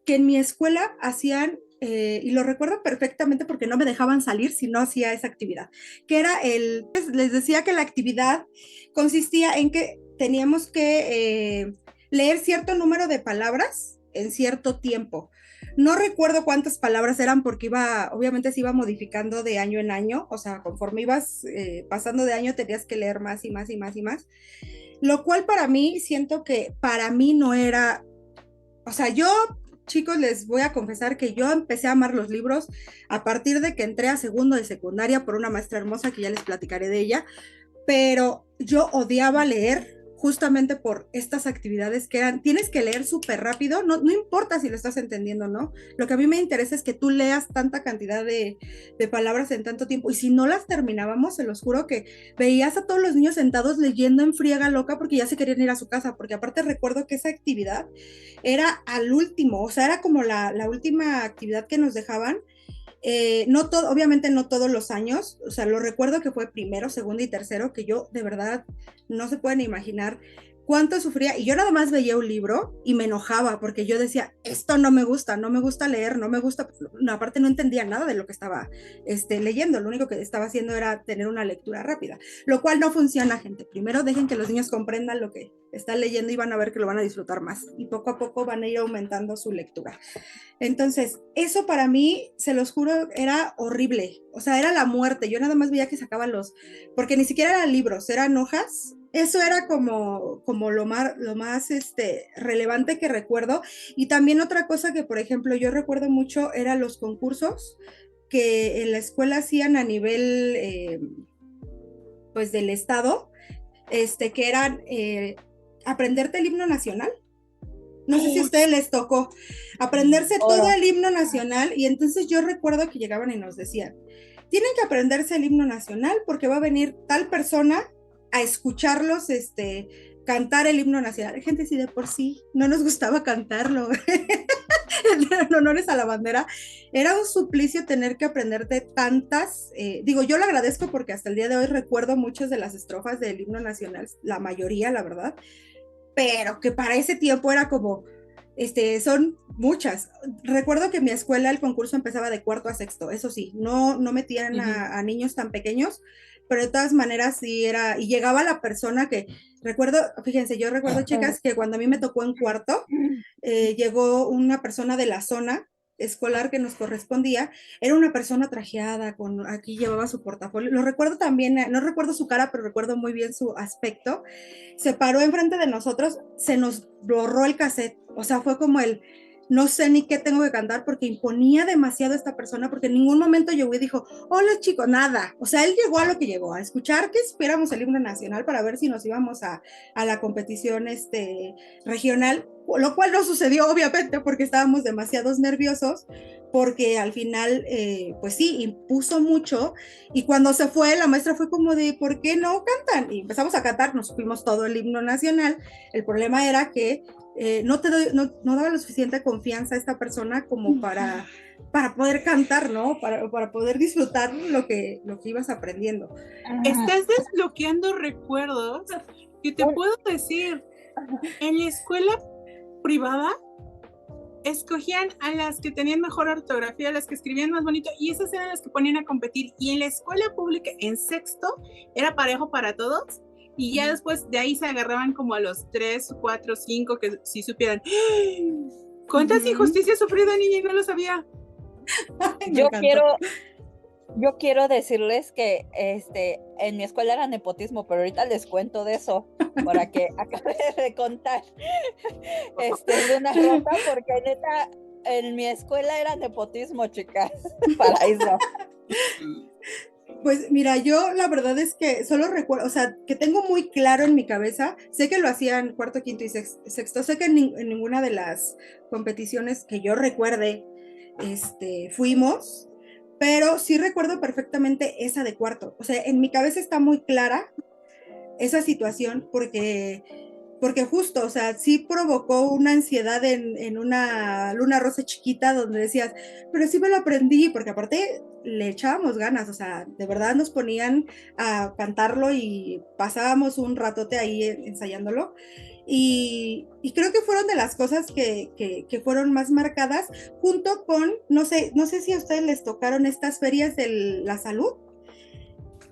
que en mi escuela hacían, y lo recuerdo perfectamente porque no me dejaban salir si no hacía esa actividad, que era les decía que la actividad consistía en que teníamos que leer cierto número de palabras en cierto tiempo. No recuerdo cuántas palabras eran porque obviamente se iba modificando de año en año, o sea, conforme ibas pasando de año tenías que leer más y más y más y más, lo cual para mí, siento que para mí no era, o sea, yo, chicos, les voy a confesar que yo empecé a amar los libros a partir de que entré a segundo de secundaria por una maestra hermosa que ya les platicaré de ella, pero yo odiaba leer justamente por estas actividades que eran, tienes que leer súper rápido, no importa si lo estás entendiendo o no, lo que a mí me interesa es que tú leas tanta cantidad de palabras en tanto tiempo, y si no las terminábamos, se los juro que veías a todos los niños sentados leyendo en friega loca porque ya se querían ir a su casa, porque aparte recuerdo que esa actividad era al último, o sea, era como la última actividad que nos dejaban. No todo, obviamente no todos los años, o sea, lo recuerdo que fue primero, segundo y tercero, que yo de verdad no se pueden imaginar cuánto sufría, y yo nada más veía un libro y me enojaba porque yo decía, esto no me gusta leer, no me gusta, no, aparte no entendía nada de lo que estaba leyendo, lo único que estaba haciendo era tener una lectura rápida, lo cual no funciona, gente. Primero dejen que los niños comprendan lo que están leyendo y van a ver que lo van a disfrutar más, y poco a poco van a ir aumentando su lectura. Entonces, eso para mí, se los juro, era horrible, o sea, era la muerte. Yo nada más veía que sacaban porque ni siquiera eran libros, eran hojas. Eso era como lo más relevante que recuerdo. Y también otra cosa que, por ejemplo, yo recuerdo mucho eran los concursos que en la escuela hacían a nivel, pues, del estado, que eran aprenderte el himno nacional. No sé si a ustedes les tocó aprenderse todo el himno nacional, y entonces yo recuerdo que llegaban y nos decían, tienen que aprenderse el himno nacional porque va a venir tal persona a escucharlos cantar el himno nacional. Gente, si de por sí no nos gustaba cantarlo, en honores a la bandera, era un suplicio tener que aprenderte tantas, digo, yo lo agradezco porque hasta el día de hoy recuerdo muchas de las estrofas del himno nacional, la mayoría, la verdad, pero que para ese tiempo era como, son muchas. Recuerdo que en mi escuela el concurso empezaba de cuarto a sexto, eso sí, no metían a niños tan pequeños, pero de todas maneras sí era, y llegaba la persona que, fíjense, yo recuerdo, chicas, que cuando a mí me tocó en cuarto, llegó una persona de la zona escolar que nos correspondía, era una persona trajeada, aquí llevaba su portafolio, lo recuerdo también, no recuerdo su cara, pero recuerdo muy bien su aspecto, se paró enfrente de nosotros, se nos borró el cassette, o sea, fue como no sé ni qué tengo que cantar, porque imponía demasiado esta persona, porque en ningún momento llegó y dijo, hola chicos, nada, o sea, él llegó a lo que llegó, a escuchar que esperamos el himno nacional para ver si nos íbamos a la competición regional, lo cual no sucedió obviamente porque estábamos demasiados nerviosos, porque al final, pues sí, impuso mucho, y cuando se fue, la maestra fue como de, ¿por qué no cantan? Y empezamos a cantar, nos fuimos todo el himno nacional. El problema era que no daba la suficiente confianza a esta persona como para poder cantar, ¿no? Para poder disfrutar lo que ibas aprendiendo. Estás desbloqueando recuerdos ¿Qué te puedo decir? En la escuela privada escogían a las que tenían mejor ortografía, las que escribían más bonito, y esas eran las que ponían a competir. Y en la escuela pública, en sexto, era parejo para todos. Y ya después de ahí se agarraban como a los 3, 4, 5 que sí supieran. ¿Cuántas injusticias sufrió la niña y no lo sabía? Ay, Yo quiero decirles que en mi escuela era nepotismo, pero ahorita les cuento de eso para que acabe de contar Luna Rosa, porque neta, en mi escuela era nepotismo, chicas, paraíso. Pues mira, yo la verdad es que solo recuerdo, o sea, que tengo muy claro en mi cabeza, sé que lo hacían cuarto, quinto y sexto, sé que en ninguna de las competiciones que yo recuerde, fuimos, pero sí recuerdo perfectamente esa de cuarto. O sea, en mi cabeza está muy clara esa situación porque justo, o sea, sí provocó una ansiedad en una luna rosa chiquita donde decías, pero sí me lo aprendí, porque aparte le echábamos ganas, o sea, de verdad nos ponían a cantarlo y pasábamos un ratote ahí ensayándolo. Y creo que fueron de las cosas que fueron más marcadas, junto con, no sé si a ustedes les tocaron estas ferias de la salud,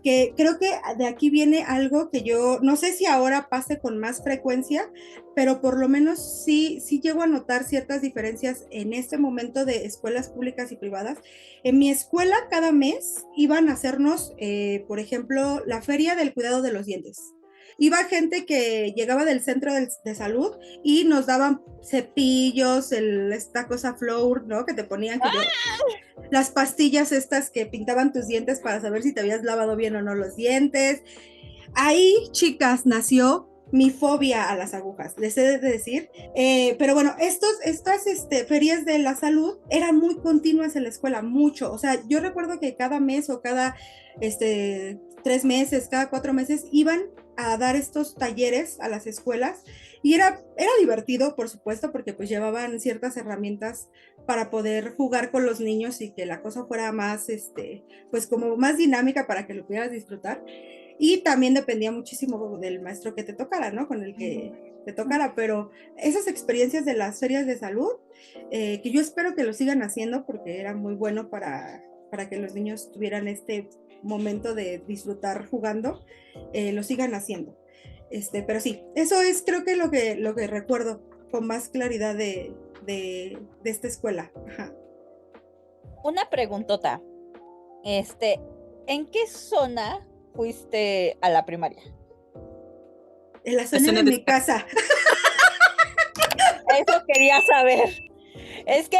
que creo que de aquí viene algo que yo no sé si ahora pase con más frecuencia, pero por lo menos sí llego a notar ciertas diferencias en este momento de escuelas públicas y privadas. En mi escuela cada mes iban a hacernos, por ejemplo, la feria del cuidado de los dientes. Iba gente que llegaba del centro de salud y nos daban cepillos, esta cosa Flour, ¿no? Que te ponían, que yo, las pastillas estas que pintaban tus dientes para saber si te habías lavado bien o no los dientes. Ahí, chicas, nació mi fobia a las agujas, les he de decir. Pero bueno, estas ferias de la salud eran muy continuas en la escuela, mucho. O sea, yo recuerdo que cada mes o cada 3 meses, cada 4 meses, iban a dar estos talleres a las escuelas y era divertido, por supuesto, porque pues llevaban ciertas herramientas para poder jugar con los niños y que la cosa fuera más, pues como más dinámica para que lo pudieras disfrutar. Y también dependía muchísimo del maestro que te tocara, ¿no? Con el que te tocara, pero esas experiencias de las ferias de salud, que yo espero que lo sigan haciendo porque era muy bueno para que los niños tuvieran este momento de disfrutar jugando, lo sigan haciendo. Pero sí, eso es creo que lo que recuerdo con más claridad de esta escuela. Ajá. Una preguntota, ¿en qué zona fuiste a la primaria? En la zona de mi casa. Eso quería saber. Es que,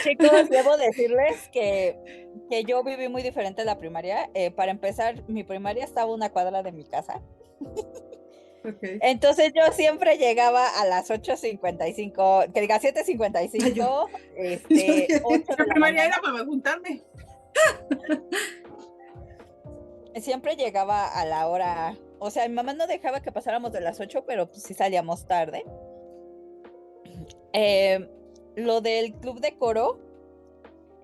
chicos, debo decirles que yo viví muy diferente la primaria. Para empezar, mi primaria estaba a una cuadra de mi casa. Okay. Entonces yo siempre llegaba a las 8:55, que diga 7:55, 8 La primaria era para juntarme. Siempre llegaba a la hora, o sea, mi mamá no dejaba que pasáramos de las 8, pero pues sí salíamos tarde. Lo del club de coro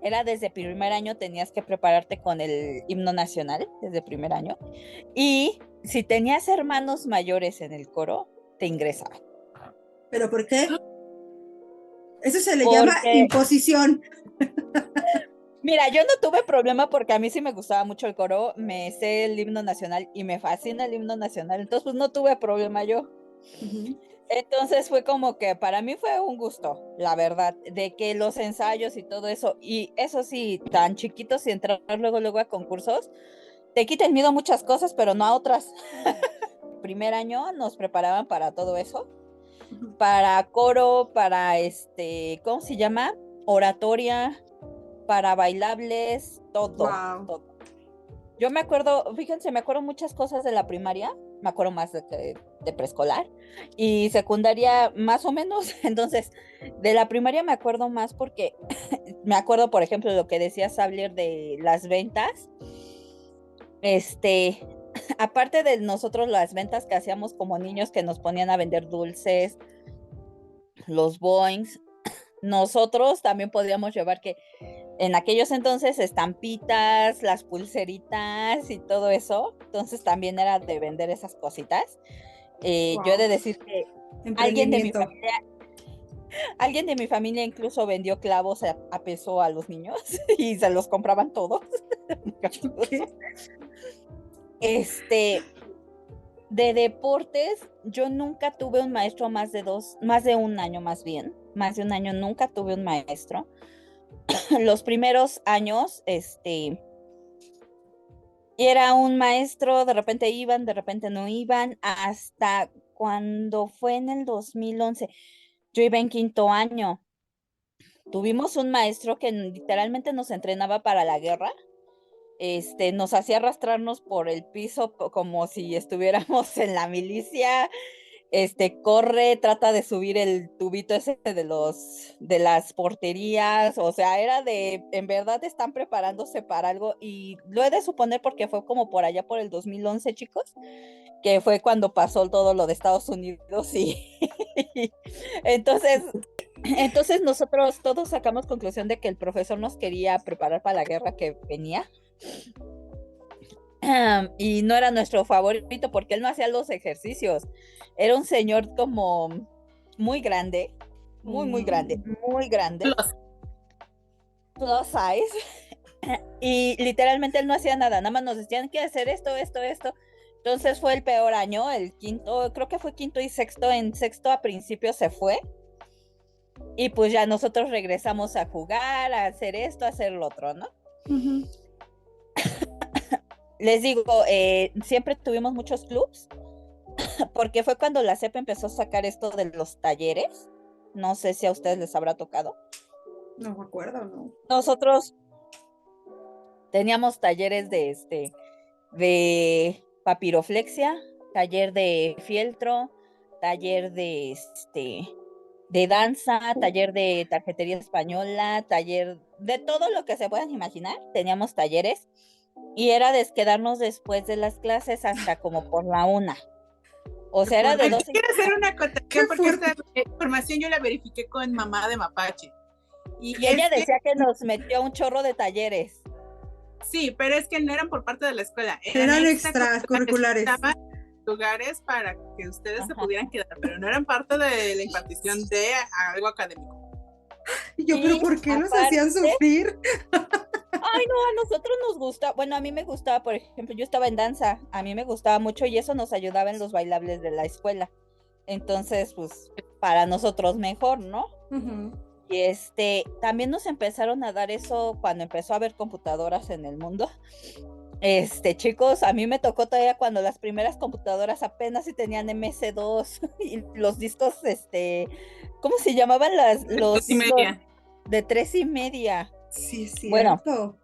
era desde primer año, tenías que prepararte con el himno nacional desde primer año, y si tenías hermanos mayores en el coro, te ingresaban. ¿Pero por qué? Eso se le llama imposición. Mira, yo no tuve problema porque a mí sí me gustaba mucho el coro, me sé el himno nacional y me fascina el himno nacional, entonces pues no tuve problema yo. Entonces fue como que para mí fue un gusto, la verdad, de que los ensayos y todo eso, y eso sí, tan chiquitos y entrar luego a concursos, te quita el miedo a muchas cosas, pero no a otras. Primer año nos preparaban para todo eso, para coro, para ¿cómo se llama? Oratoria, para bailables, todo, wow. todo. Yo me acuerdo, fíjense, me acuerdo muchas cosas de la primaria, me acuerdo más de preescolar y secundaria más o menos. Entonces, de la primaria me acuerdo más porque me acuerdo, por ejemplo, lo que decía Sabler de las ventas. Aparte de nosotros las ventas que hacíamos como niños que nos ponían a vender dulces, los boings, nosotros también podíamos llevar que en aquellos entonces estampitas, las pulseritas y todo eso, entonces también era de vender esas cositas. Wow. Yo he de decir que Emprendimiento. alguien de mi familia incluso vendió clavos a peso a los niños y se los compraban todos. ¿Qué? De deportes, yo nunca tuve un maestro más de un año más de un año nunca tuve un maestro. Los primeros años, era un maestro, de repente iban, de repente no iban, hasta cuando fue en el 2011, yo iba en quinto año. Tuvimos un maestro que literalmente nos entrenaba para la guerra. Nos hacía arrastrarnos por el piso como si estuviéramos en la milicia. Corre, trata de subir el tubito ese de las porterías, o sea, en verdad están preparándose para algo, y lo he de suponer porque fue como por allá por el 2011, chicos, que fue cuando pasó todo lo de Estados Unidos y entonces, entonces nosotros todos sacamos conclusión de que el profesor nos quería preparar para la guerra que venía. Y no era nuestro favorito porque él no hacía los ejercicios. Era un señor como muy grande, muy grande, plus size. Y literalmente él no hacía nada más nos decían que hacer esto. Entonces fue el peor año, el quinto, creo que fue quinto y sexto. En sexto a principio se fue. Y pues ya nosotros regresamos a jugar, a hacer esto, a hacer lo otro, ¿no? Uh-huh. Les digo, siempre tuvimos muchos clubs, porque fue cuando la CEP empezó a sacar esto de los talleres. No sé si a ustedes les habrá tocado. No me acuerdo, ¿no? Nosotros teníamos talleres de papiroflexia, taller de fieltro, taller de danza, taller de tarjetería española, taller de todo lo que se puedan imaginar. Teníamos talleres. Y era de quedarnos después de las clases hasta como por la 1. O sea, era de 12. Quiero hacer una acotación porque esta información yo la verifiqué con mamá de Mapache. Y ella decía que nos metió un chorro de talleres. Sí, pero es que no eran por parte de la escuela. Eran extracurriculares. Lugares para que ustedes se pudieran quedar, pero no eran parte de la impartición de algo académico. Y yo, ¿pero por qué los hacían sufrir? Ay, no, a nosotros nos gusta, bueno, a mí me gustaba, por ejemplo, yo estaba en danza, a mí me gustaba mucho y eso nos ayudaba en los bailables de la escuela. Entonces, pues, para nosotros mejor, ¿no? Uh-huh. Y también nos empezaron a dar eso cuando empezó a haber computadoras en el mundo. Chicos, a mí me tocó todavía cuando las primeras computadoras apenas si tenían MS2 y los discos, ¿cómo se llamaban los 3,5? De 3,5. Sí, es cierto. Bueno,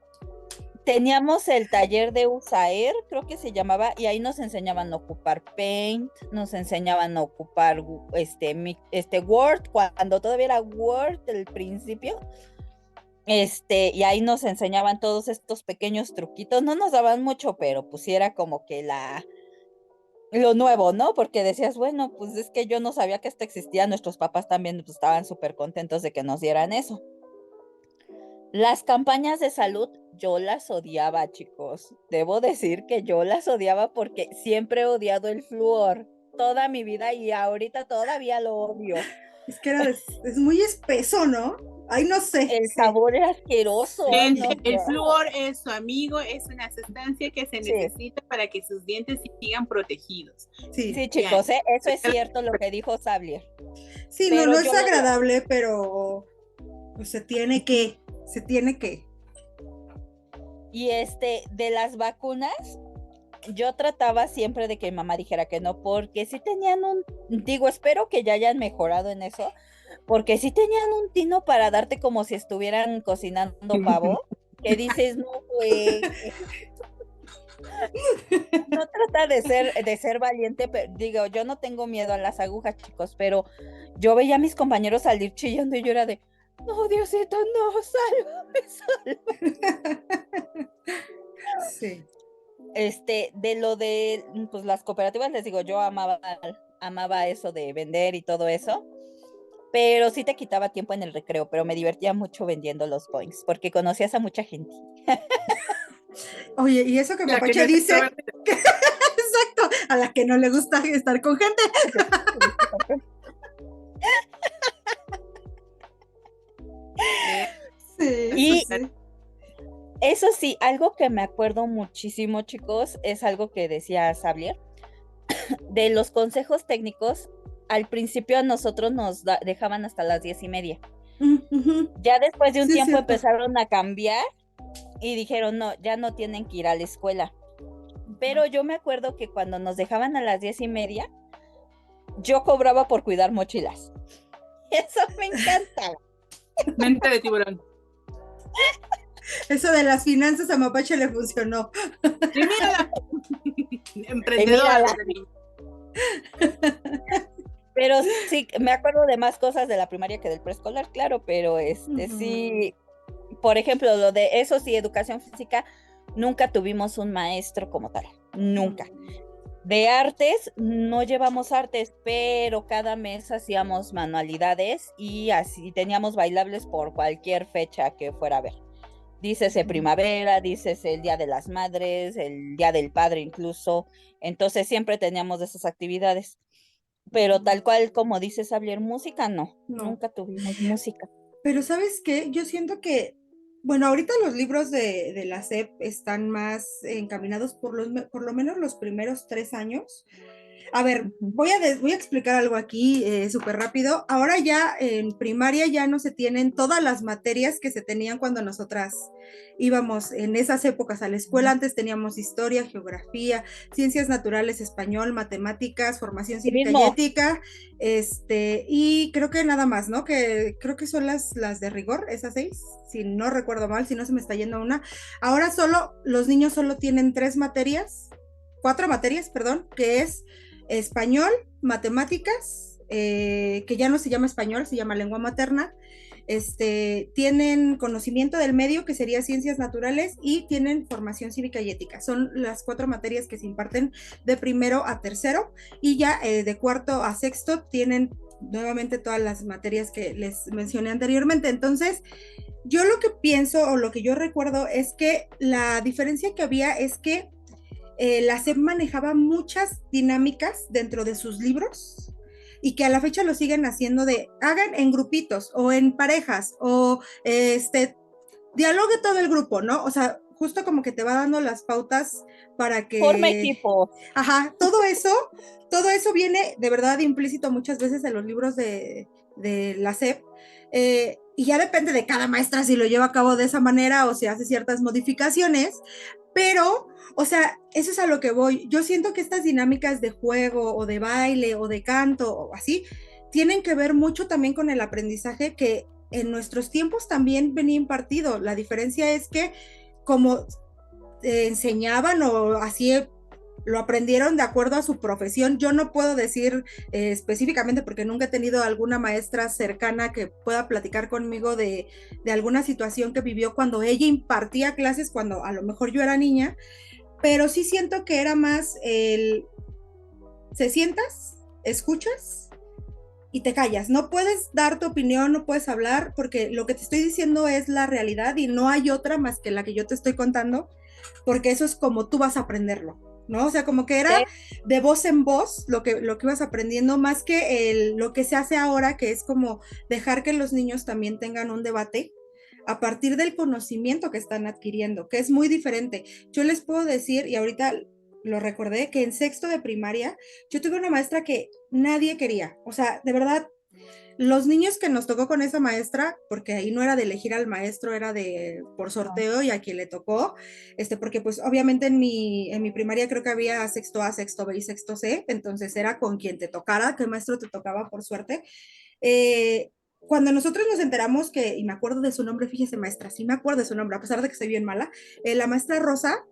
teníamos el taller de USAER, creo que se llamaba, y ahí nos enseñaban a ocupar Paint, nos enseñaban a ocupar Word, cuando todavía era Word el principio. Y ahí nos enseñaban todos estos pequeños truquitos, no nos daban mucho, pero pues era como que lo nuevo, ¿no? Porque decías, bueno, pues es que yo no sabía que esto existía, nuestros papás también pues, estaban súper contentos de que nos dieran eso. Las campañas de salud, yo las odiaba, chicos. Debo decir que yo las odiaba porque siempre he odiado el flúor toda mi vida y ahorita todavía lo odio. Es que es muy espeso, ¿no? Ay, no sé. El sabor era asqueroso. El flúor es su amigo, es una sustancia que se necesita para que sus dientes sigan protegidos. Sí, chicos, eso es cierto lo que dijo Xavier. Sí, pero no es agradable, pero pues se tiene que. Y de las vacunas, yo trataba siempre de que mi mamá dijera que no, porque sí tenían espero que ya hayan mejorado en eso, porque sí tenían un tino para darte como si estuvieran cocinando pavo, que dices, no, güey. No trata de ser valiente, pero digo, yo no tengo miedo a las agujas, chicos, pero yo veía a mis compañeros salir chillando y yo era de, no, Diosito, no, sálvame. Sí. De lo de pues las cooperativas, les digo, yo amaba eso de vender y todo eso. pero sí te quitaba tiempo en el recreo, pero me divertía mucho vendiendo los points, porque conocías a mucha gente. Oye, y eso que La que no Mapache es dice, extrovertida. exacto, a la que no le gusta estar con gente. Sí, Y sí. eso sí, algo que me acuerdo muchísimo, chicos, es algo que decía Xavier, de los consejos técnicos. Al principio a nosotros nos dejaban hasta las 10:30. Ujú. Ya después de un Sí, es tiempo cierto. empezaron a cambiar y dijeron, no, ya no tienen que ir a la escuela. Pero yo me acuerdo que cuando nos dejaban a las 10:30, yo cobraba por cuidar mochilas. Eso me encantaba. Mente de tiburón. Eso de las finanzas a Mapache le funcionó. Y mírala, Y emprendedora mírala. desde niña. Pero sí, me acuerdo de más cosas de la primaria que del preescolar, claro, pero Ujú. sí, por ejemplo, lo de eso sí, educación física, nunca tuvimos un maestro como tal, nunca. De artes, no llevamos artes, pero cada mes hacíamos manualidades y así teníamos bailables por cualquier fecha que fuera a ver. Dícese primavera, dícese el Día de las Madres, el Día del Padre incluso. Entonces siempre teníamos de esas actividades. Pero tal cual como dices, Xavier, música no, No. nunca tuvimos música. Pero ¿sabes qué? Yo siento que, bueno, ahorita los libros de la SEP están más encaminados por lo menos los primeros 3 años. A ver, Ujú. voy a explicar algo aquí súper rápido. Ahora ya en primaria ya no se tienen todas las materias que se tenían cuando nosotras íbamos en esas épocas a la escuela. Antes teníamos historia, geografía, ciencias naturales, español, matemáticas, formación cívica y Mismo, ética, y creo que nada más, ¿no? Que creo que son las de rigor, esas 6, si no recuerdo mal, si no se me está yendo una. Ahora los niños solo tienen 3 materias, 4 materias, perdón, que es español, matemáticas, que ya no se llama español, se llama lengua materna. Tienen conocimiento del medio, que sería ciencias naturales, y tienen formación cívica y ética. Son las 4 materias que se imparten de primero a tercero, y ya de cuarto a sexto tienen nuevamente todas las materias que les mencioné anteriormente. Entonces, yo lo que pienso o lo que yo recuerdo es que la diferencia que había es que la SEP manejaba muchas dinámicas dentro de sus libros y que a la fecha lo siguen haciendo de hagan en grupitos o en parejas o dialogue todo el grupo, ¿no? O sea, justo como que te va dando las pautas para forma que, equipo. ajá, todo eso viene de verdad implícito muchas veces en los libros de la SEP. Y ya depende de cada maestra si lo lleva a cabo de esa manera o si hace ciertas modificaciones, pero, o sea, eso es a lo que voy. Yo siento que estas dinámicas de juego o de baile o de canto o así, tienen que ver mucho también con el aprendizaje que en nuestros tiempos también venía impartido. La diferencia es que como enseñaban o así lo aprendieron de acuerdo a su profesión. Yo no puedo decir específicamente porque nunca he tenido alguna maestra cercana que pueda platicar conmigo de alguna situación que vivió cuando ella impartía clases, cuando a lo mejor yo era niña, pero sí siento que era más se sientas, escuchas y te callas. No puedes dar tu opinión, no puedes hablar, porque lo que te estoy diciendo es la realidad y no hay otra más que la que yo te estoy contando, porque eso es como tú vas a aprenderlo, ¿no? O sea, como que era Sí. de voz en voz lo que ibas aprendiendo, más que lo que se hace ahora, que es como dejar que los niños también tengan un debate a partir del conocimiento que están adquiriendo, que es muy diferente. Yo les puedo decir, y ahorita lo recordé, que en sexto de primaria yo tuve una maestra que nadie quería, o sea, de verdad, los niños que nos tocó con esa maestra, porque ahí no era de elegir al maestro, era de por sorteo y a quien le tocó, porque pues obviamente en mi primaria creo que había sexto A, sexto B y sexto C, entonces era con quien te tocara, qué maestro te tocaba por suerte. Eh, Cuando nosotros nos enteramos que, y me acuerdo de su nombre, fíjese maestra, sí me acuerdo de su nombre, a pesar de que estoy bien mala, la maestra Rosa,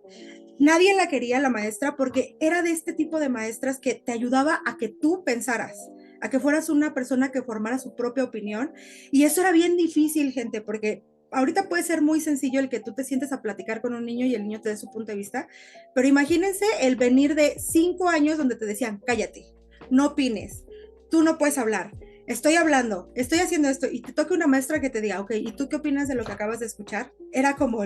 nadie la quería la maestra porque era de este tipo de maestras que te ayudaba a que tú pensaras, a que fueras una persona que formara su propia opinión. Y eso era bien difícil, gente, porque ahorita puede ser muy sencillo el que tú te sientes a platicar con un niño y el niño te dé su punto de vista, pero imagínense el venir de 5 años donde te decían, cállate, no opines, tú no puedes hablar. estoy hablando, estoy haciendo esto, y te toca una maestra que te diga, ok, ¿y tú qué opinas de lo que acabas de escuchar? Era como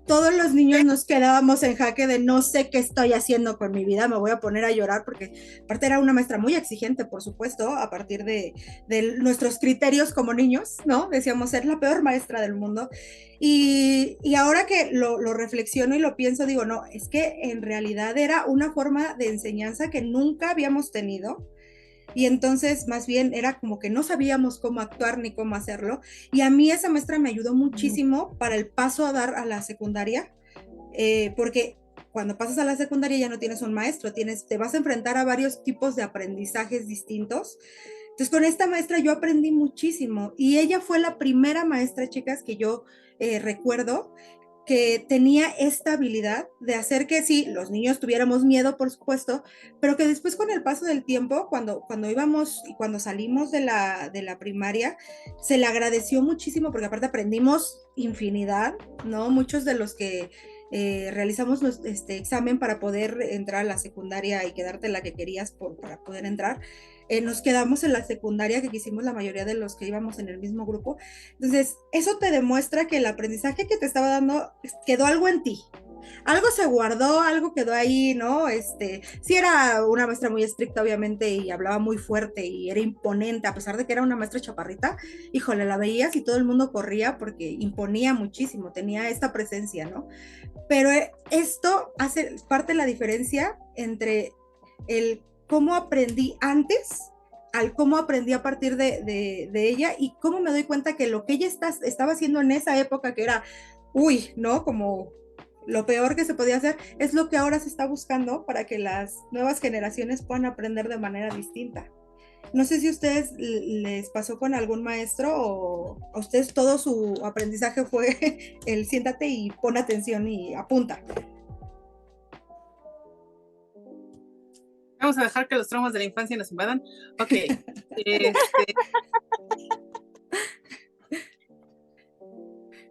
todos los niños nos quedábamos en jaque de no sé qué estoy haciendo con mi vida, me voy a poner a llorar, porque aparte era una maestra muy exigente, por supuesto, a partir de nuestros criterios como niños, ¿no? Decíamos ser la peor maestra del mundo. Y ahora que lo reflexiono y lo pienso, digo, no, es que en realidad era una forma de enseñanza que nunca habíamos tenido, y entonces más bien era como que no sabíamos cómo actuar ni cómo hacerlo, y a mí esa maestra me ayudó muchísimo para el paso a dar a la secundaria, porque cuando pasas a la secundaria ya no tienes un maestro, te vas a enfrentar a varios tipos de aprendizajes distintos. Entonces con esta maestra yo aprendí muchísimo, y ella fue la primera maestra, chicas, que yo recuerdo que tenía esta habilidad de hacer que sí, los niños tuviéramos miedo, por supuesto, pero que después con el paso del tiempo, cuando íbamos y cuando salimos de la primaria, se le agradeció muchísimo, porque aparte aprendimos infinidad, ¿no? Muchos de los que realizamos este examen para poder entrar a la secundaria y quedarte la que querías para poder entrar, nos quedamos en la secundaria que quisimos la mayoría de los que íbamos en el mismo grupo. Entonces, eso te demuestra que el aprendizaje que te estaba dando quedó algo en ti. Algo se guardó, algo quedó ahí, ¿no? Sí era una maestra muy estricta, obviamente, y hablaba muy fuerte y era imponente, a pesar de que era una maestra chaparrita, híjole, la veías y todo el mundo corría porque imponía muchísimo, tenía esta presencia, ¿no? Pero esto hace parte de la diferencia entre el cómo aprendí antes al cómo aprendí a partir de ella, y cómo me doy cuenta que lo que ella estaba haciendo en esa época, que era, uy, ¿no? Como lo peor que se podía hacer, es lo que ahora se está buscando para que las nuevas generaciones puedan aprender de manera distinta. No sé si a ustedes les pasó con algún maestro, o a ustedes todo su aprendizaje fue el siéntate y pon atención y apunta. Vamos a dejar que los traumas de la infancia nos invadan. Ok.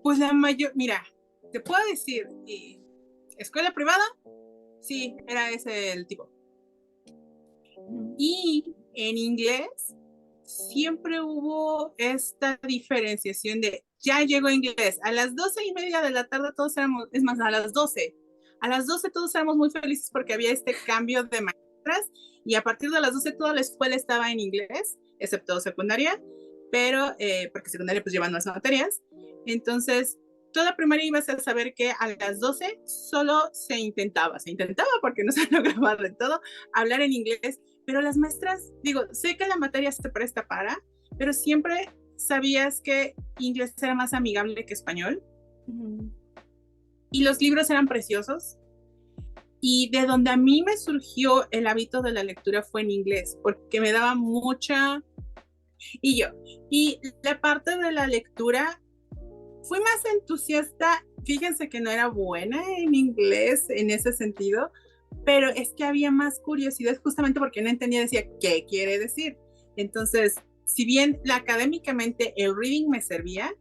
Pues la mayor, mira, te puedo decir, escuela privada, sí, era ese el tipo. Y en inglés siempre hubo esta diferenciación de ya llegó inglés. A las 12:30 de la tarde todos éramos, es más, a las 12 todos éramos muy felices porque había este cambio de maestras, y a partir de las 12 toda la escuela estaba en inglés, excepto secundaria, pero porque secundaria pues llevan más materias. Entonces, toda primaria ibas a saber que a las 12 solo se intentaba porque no se lograba de todo, hablar en inglés, pero las maestras, digo, sé que la materia se presta para, pero siempre sabías que inglés era más amigable que español. Y los libros eran preciosos. Y de donde a mí me surgió el hábito de la lectura fue en inglés, porque me daba mucha... Y la parte de la lectura fui más entusiasta. Fíjense que no era buena en inglés en ese sentido, pero es que había más curiosidad justamente porque no entendía, decía, ¿qué quiere decir? Entonces, si bien académicamente el reading me servía,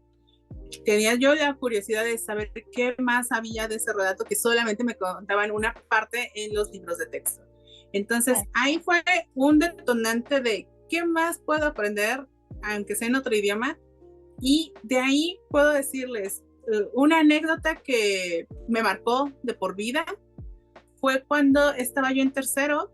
tenía yo la curiosidad de saber qué más había de ese relato que solamente me contaban una parte en los libros de texto. Entonces, ahí fue un detonante de qué más puedo aprender, aunque sea en otro idioma, y de ahí puedo decirles una anécdota que me marcó de por vida. Fue cuando estaba yo en tercero,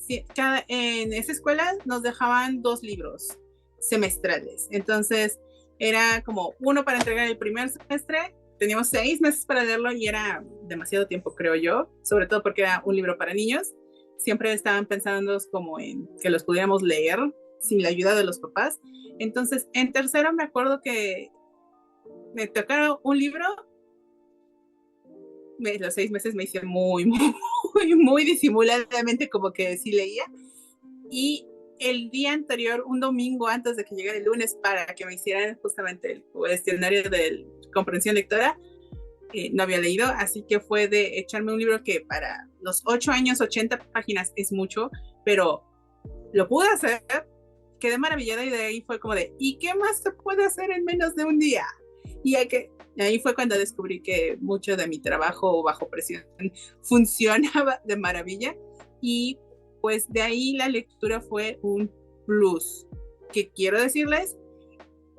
en esa escuela nos dejaban 2 libros semestrales, entonces era como uno para entregar el primer semestre, teníamos 6 meses para leerlo y era demasiado tiempo, creo yo, sobre todo porque era un libro para niños. Siempre estaban pensando como en que los pudiéramos leer sin la ayuda de los papás. Entonces en tercero me acuerdo que me tocaron un libro. Los 6 meses me hice muy disimuladamente como que sí leía, y el día anterior, un domingo antes de que llegara el lunes para que me hicieran justamente el cuestionario de comprensión lectora, no había leído, así que fue de echarme un libro que para los 8 años, 80 páginas es mucho, pero lo pude hacer, quedé maravillada, y de ahí fue como de, ¿y qué más se puede hacer en menos de un día? Y ahí fue cuando descubrí que mucho de mi trabajo bajo presión funcionaba de maravilla, y pues de ahí la lectura fue un plus que quiero decirles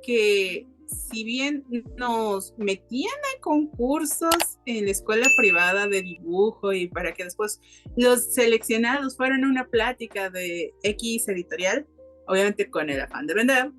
que si bien nos metían a concursos en la escuela privada de dibujo y para que después los seleccionados fueran a una plática de X editorial, obviamente con el afán de vender,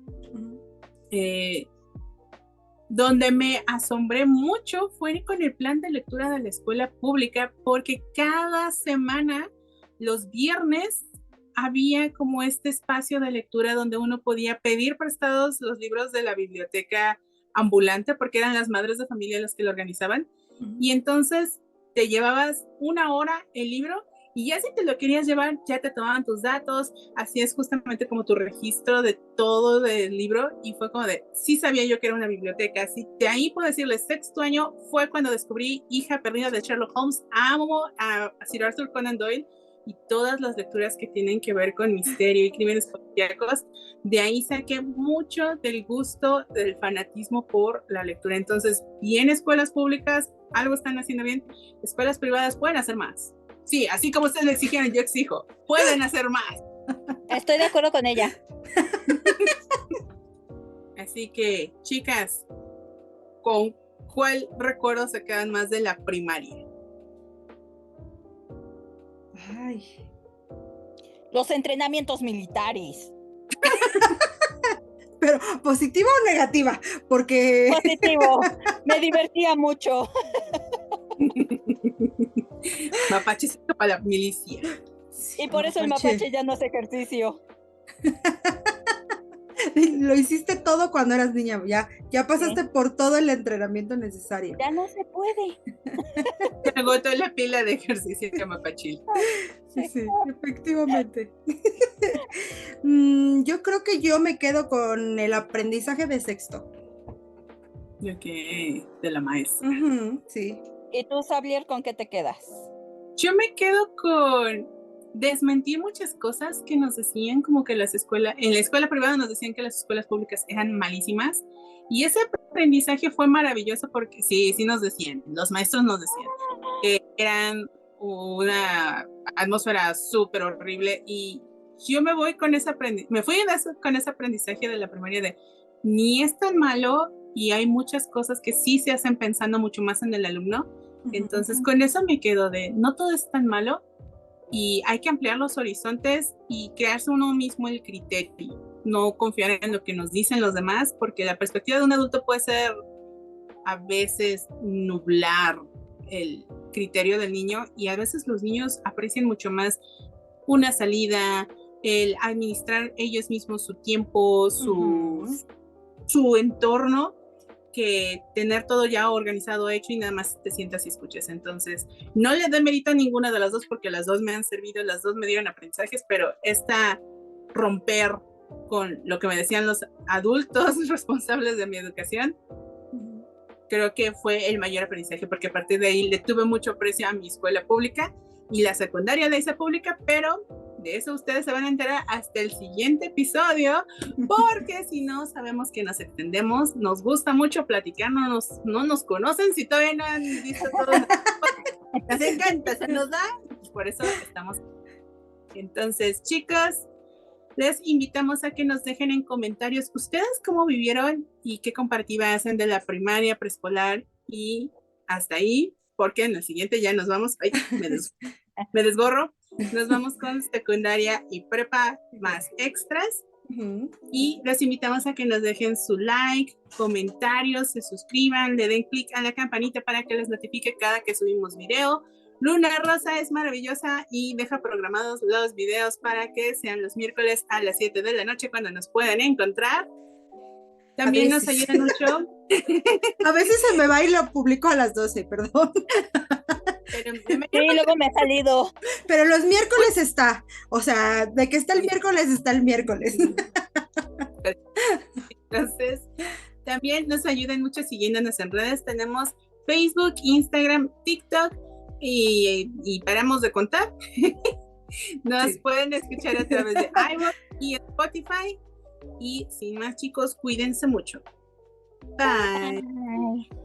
donde me asombré mucho fue con el plan de lectura de la escuela pública, porque cada semana, los viernes, había como este espacio de lectura donde uno podía pedir prestados los libros de la biblioteca ambulante, porque eran las madres de familia las que lo organizaban, y entonces te llevabas 1 hora el libro, y ya si te lo querías llevar, ya te tomaban tus datos, hacías justamente como tu registro de todo del libro, y fue como de, sí sabía yo que era una biblioteca, así, de ahí puedo decirles, 6º año fue cuando descubrí Hija Perdida de Sherlock Holmes, amo a Sir Arthur Conan Doyle, y todas las lecturas que tienen que ver con misterio y crímenes policíacos, de ahí saqué mucho del gusto, del fanatismo por la lectura. Entonces, bien escuelas públicas, algo están haciendo bien, escuelas privadas pueden hacer más. Sí, así como ustedes le exigieron, yo exijo, pueden hacer más. Estoy de acuerdo con ella. Así que, chicas, ¿con cuál recuerdo se quedan más de la primaria? Ay. Los entrenamientos militares. Pero, ¿positiva o negativa? Porque... Positivo. Me divertía mucho. Mapachecito para la milicia. Y por eso el mapache ya no hace ejercicio. Lo hiciste todo cuando eras niña, ya pasaste por todo el entrenamiento necesario. Ya no se puede. Se agotó la pila de ejercicio de mapachil. Sí, efectivamente. Yo creo que yo me quedo con el aprendizaje de 6º. Ok, de la maestra. Sí. ¿Y tú, Xavier, con qué te quedas? Yo me quedo con desmentir muchas cosas que nos decían, como que en la escuela privada nos decían que las escuelas públicas eran malísimas, y ese aprendizaje fue maravilloso porque sí nos decían, los maestros nos decían que eran una atmósfera súper horrible, y yo me voy con con ese aprendizaje de la primaria de ni es tan malo, y hay muchas cosas que sí se hacen pensando mucho más en el alumno. Entonces con eso me quedo de no todo es tan malo, y hay que ampliar los horizontes y crearse uno mismo el criterio, no confiar en lo que nos dicen los demás, porque la perspectiva de un adulto puede ser a veces nublar el criterio del niño, y a veces los niños aprecian mucho más una salida, el administrar ellos mismos su tiempo, su entorno, que tener todo ya organizado, hecho, y nada más te sientas y escuches. Entonces, no le doy mérito a ninguna de las dos, porque las dos me han servido, las dos me dieron aprendizajes, pero romper con lo que me decían los adultos responsables de mi educación, creo que fue el mayor aprendizaje, porque a partir de ahí le tuve mucho aprecio a mi escuela pública, y la secundaria la hice pública, pero de eso ustedes se van a enterar hasta el siguiente episodio, porque si no, sabemos que nos extendemos, nos gusta mucho platicar, no nos conocen si todavía no han visto todo. Nos encanta, se nos da, y por eso estamos. Entonces, chicos, les invitamos a que nos dejen en comentarios ustedes cómo vivieron y qué comparativa hacen de la primaria, preescolar y hasta ahí, porque en el siguiente ya nos vamos. Ay, me desgorro. Nos vamos con secundaria y prepa más extras. Y los invitamos a que nos dejen su like, comentarios, se suscriban, le den clic a la campanita para que les notifique cada que subimos video. Luna Rosa es maravillosa y deja programados los videos para que sean los miércoles a las 7 de la noche cuando nos puedan encontrar. También nos ayudan mucho. A veces se me va y lo publico a las 12, perdón. Pero sí, luego me ha salido. Pero los miércoles está, o sea, de que está el miércoles, está el miércoles. Entonces, también nos ayudan mucho siguiéndonos en redes. Tenemos Facebook, Instagram, TikTok y paramos de contar. Nos pueden escuchar a través de iVoox y Spotify. Y sin más, chicos, cuídense mucho. Bye. Bye.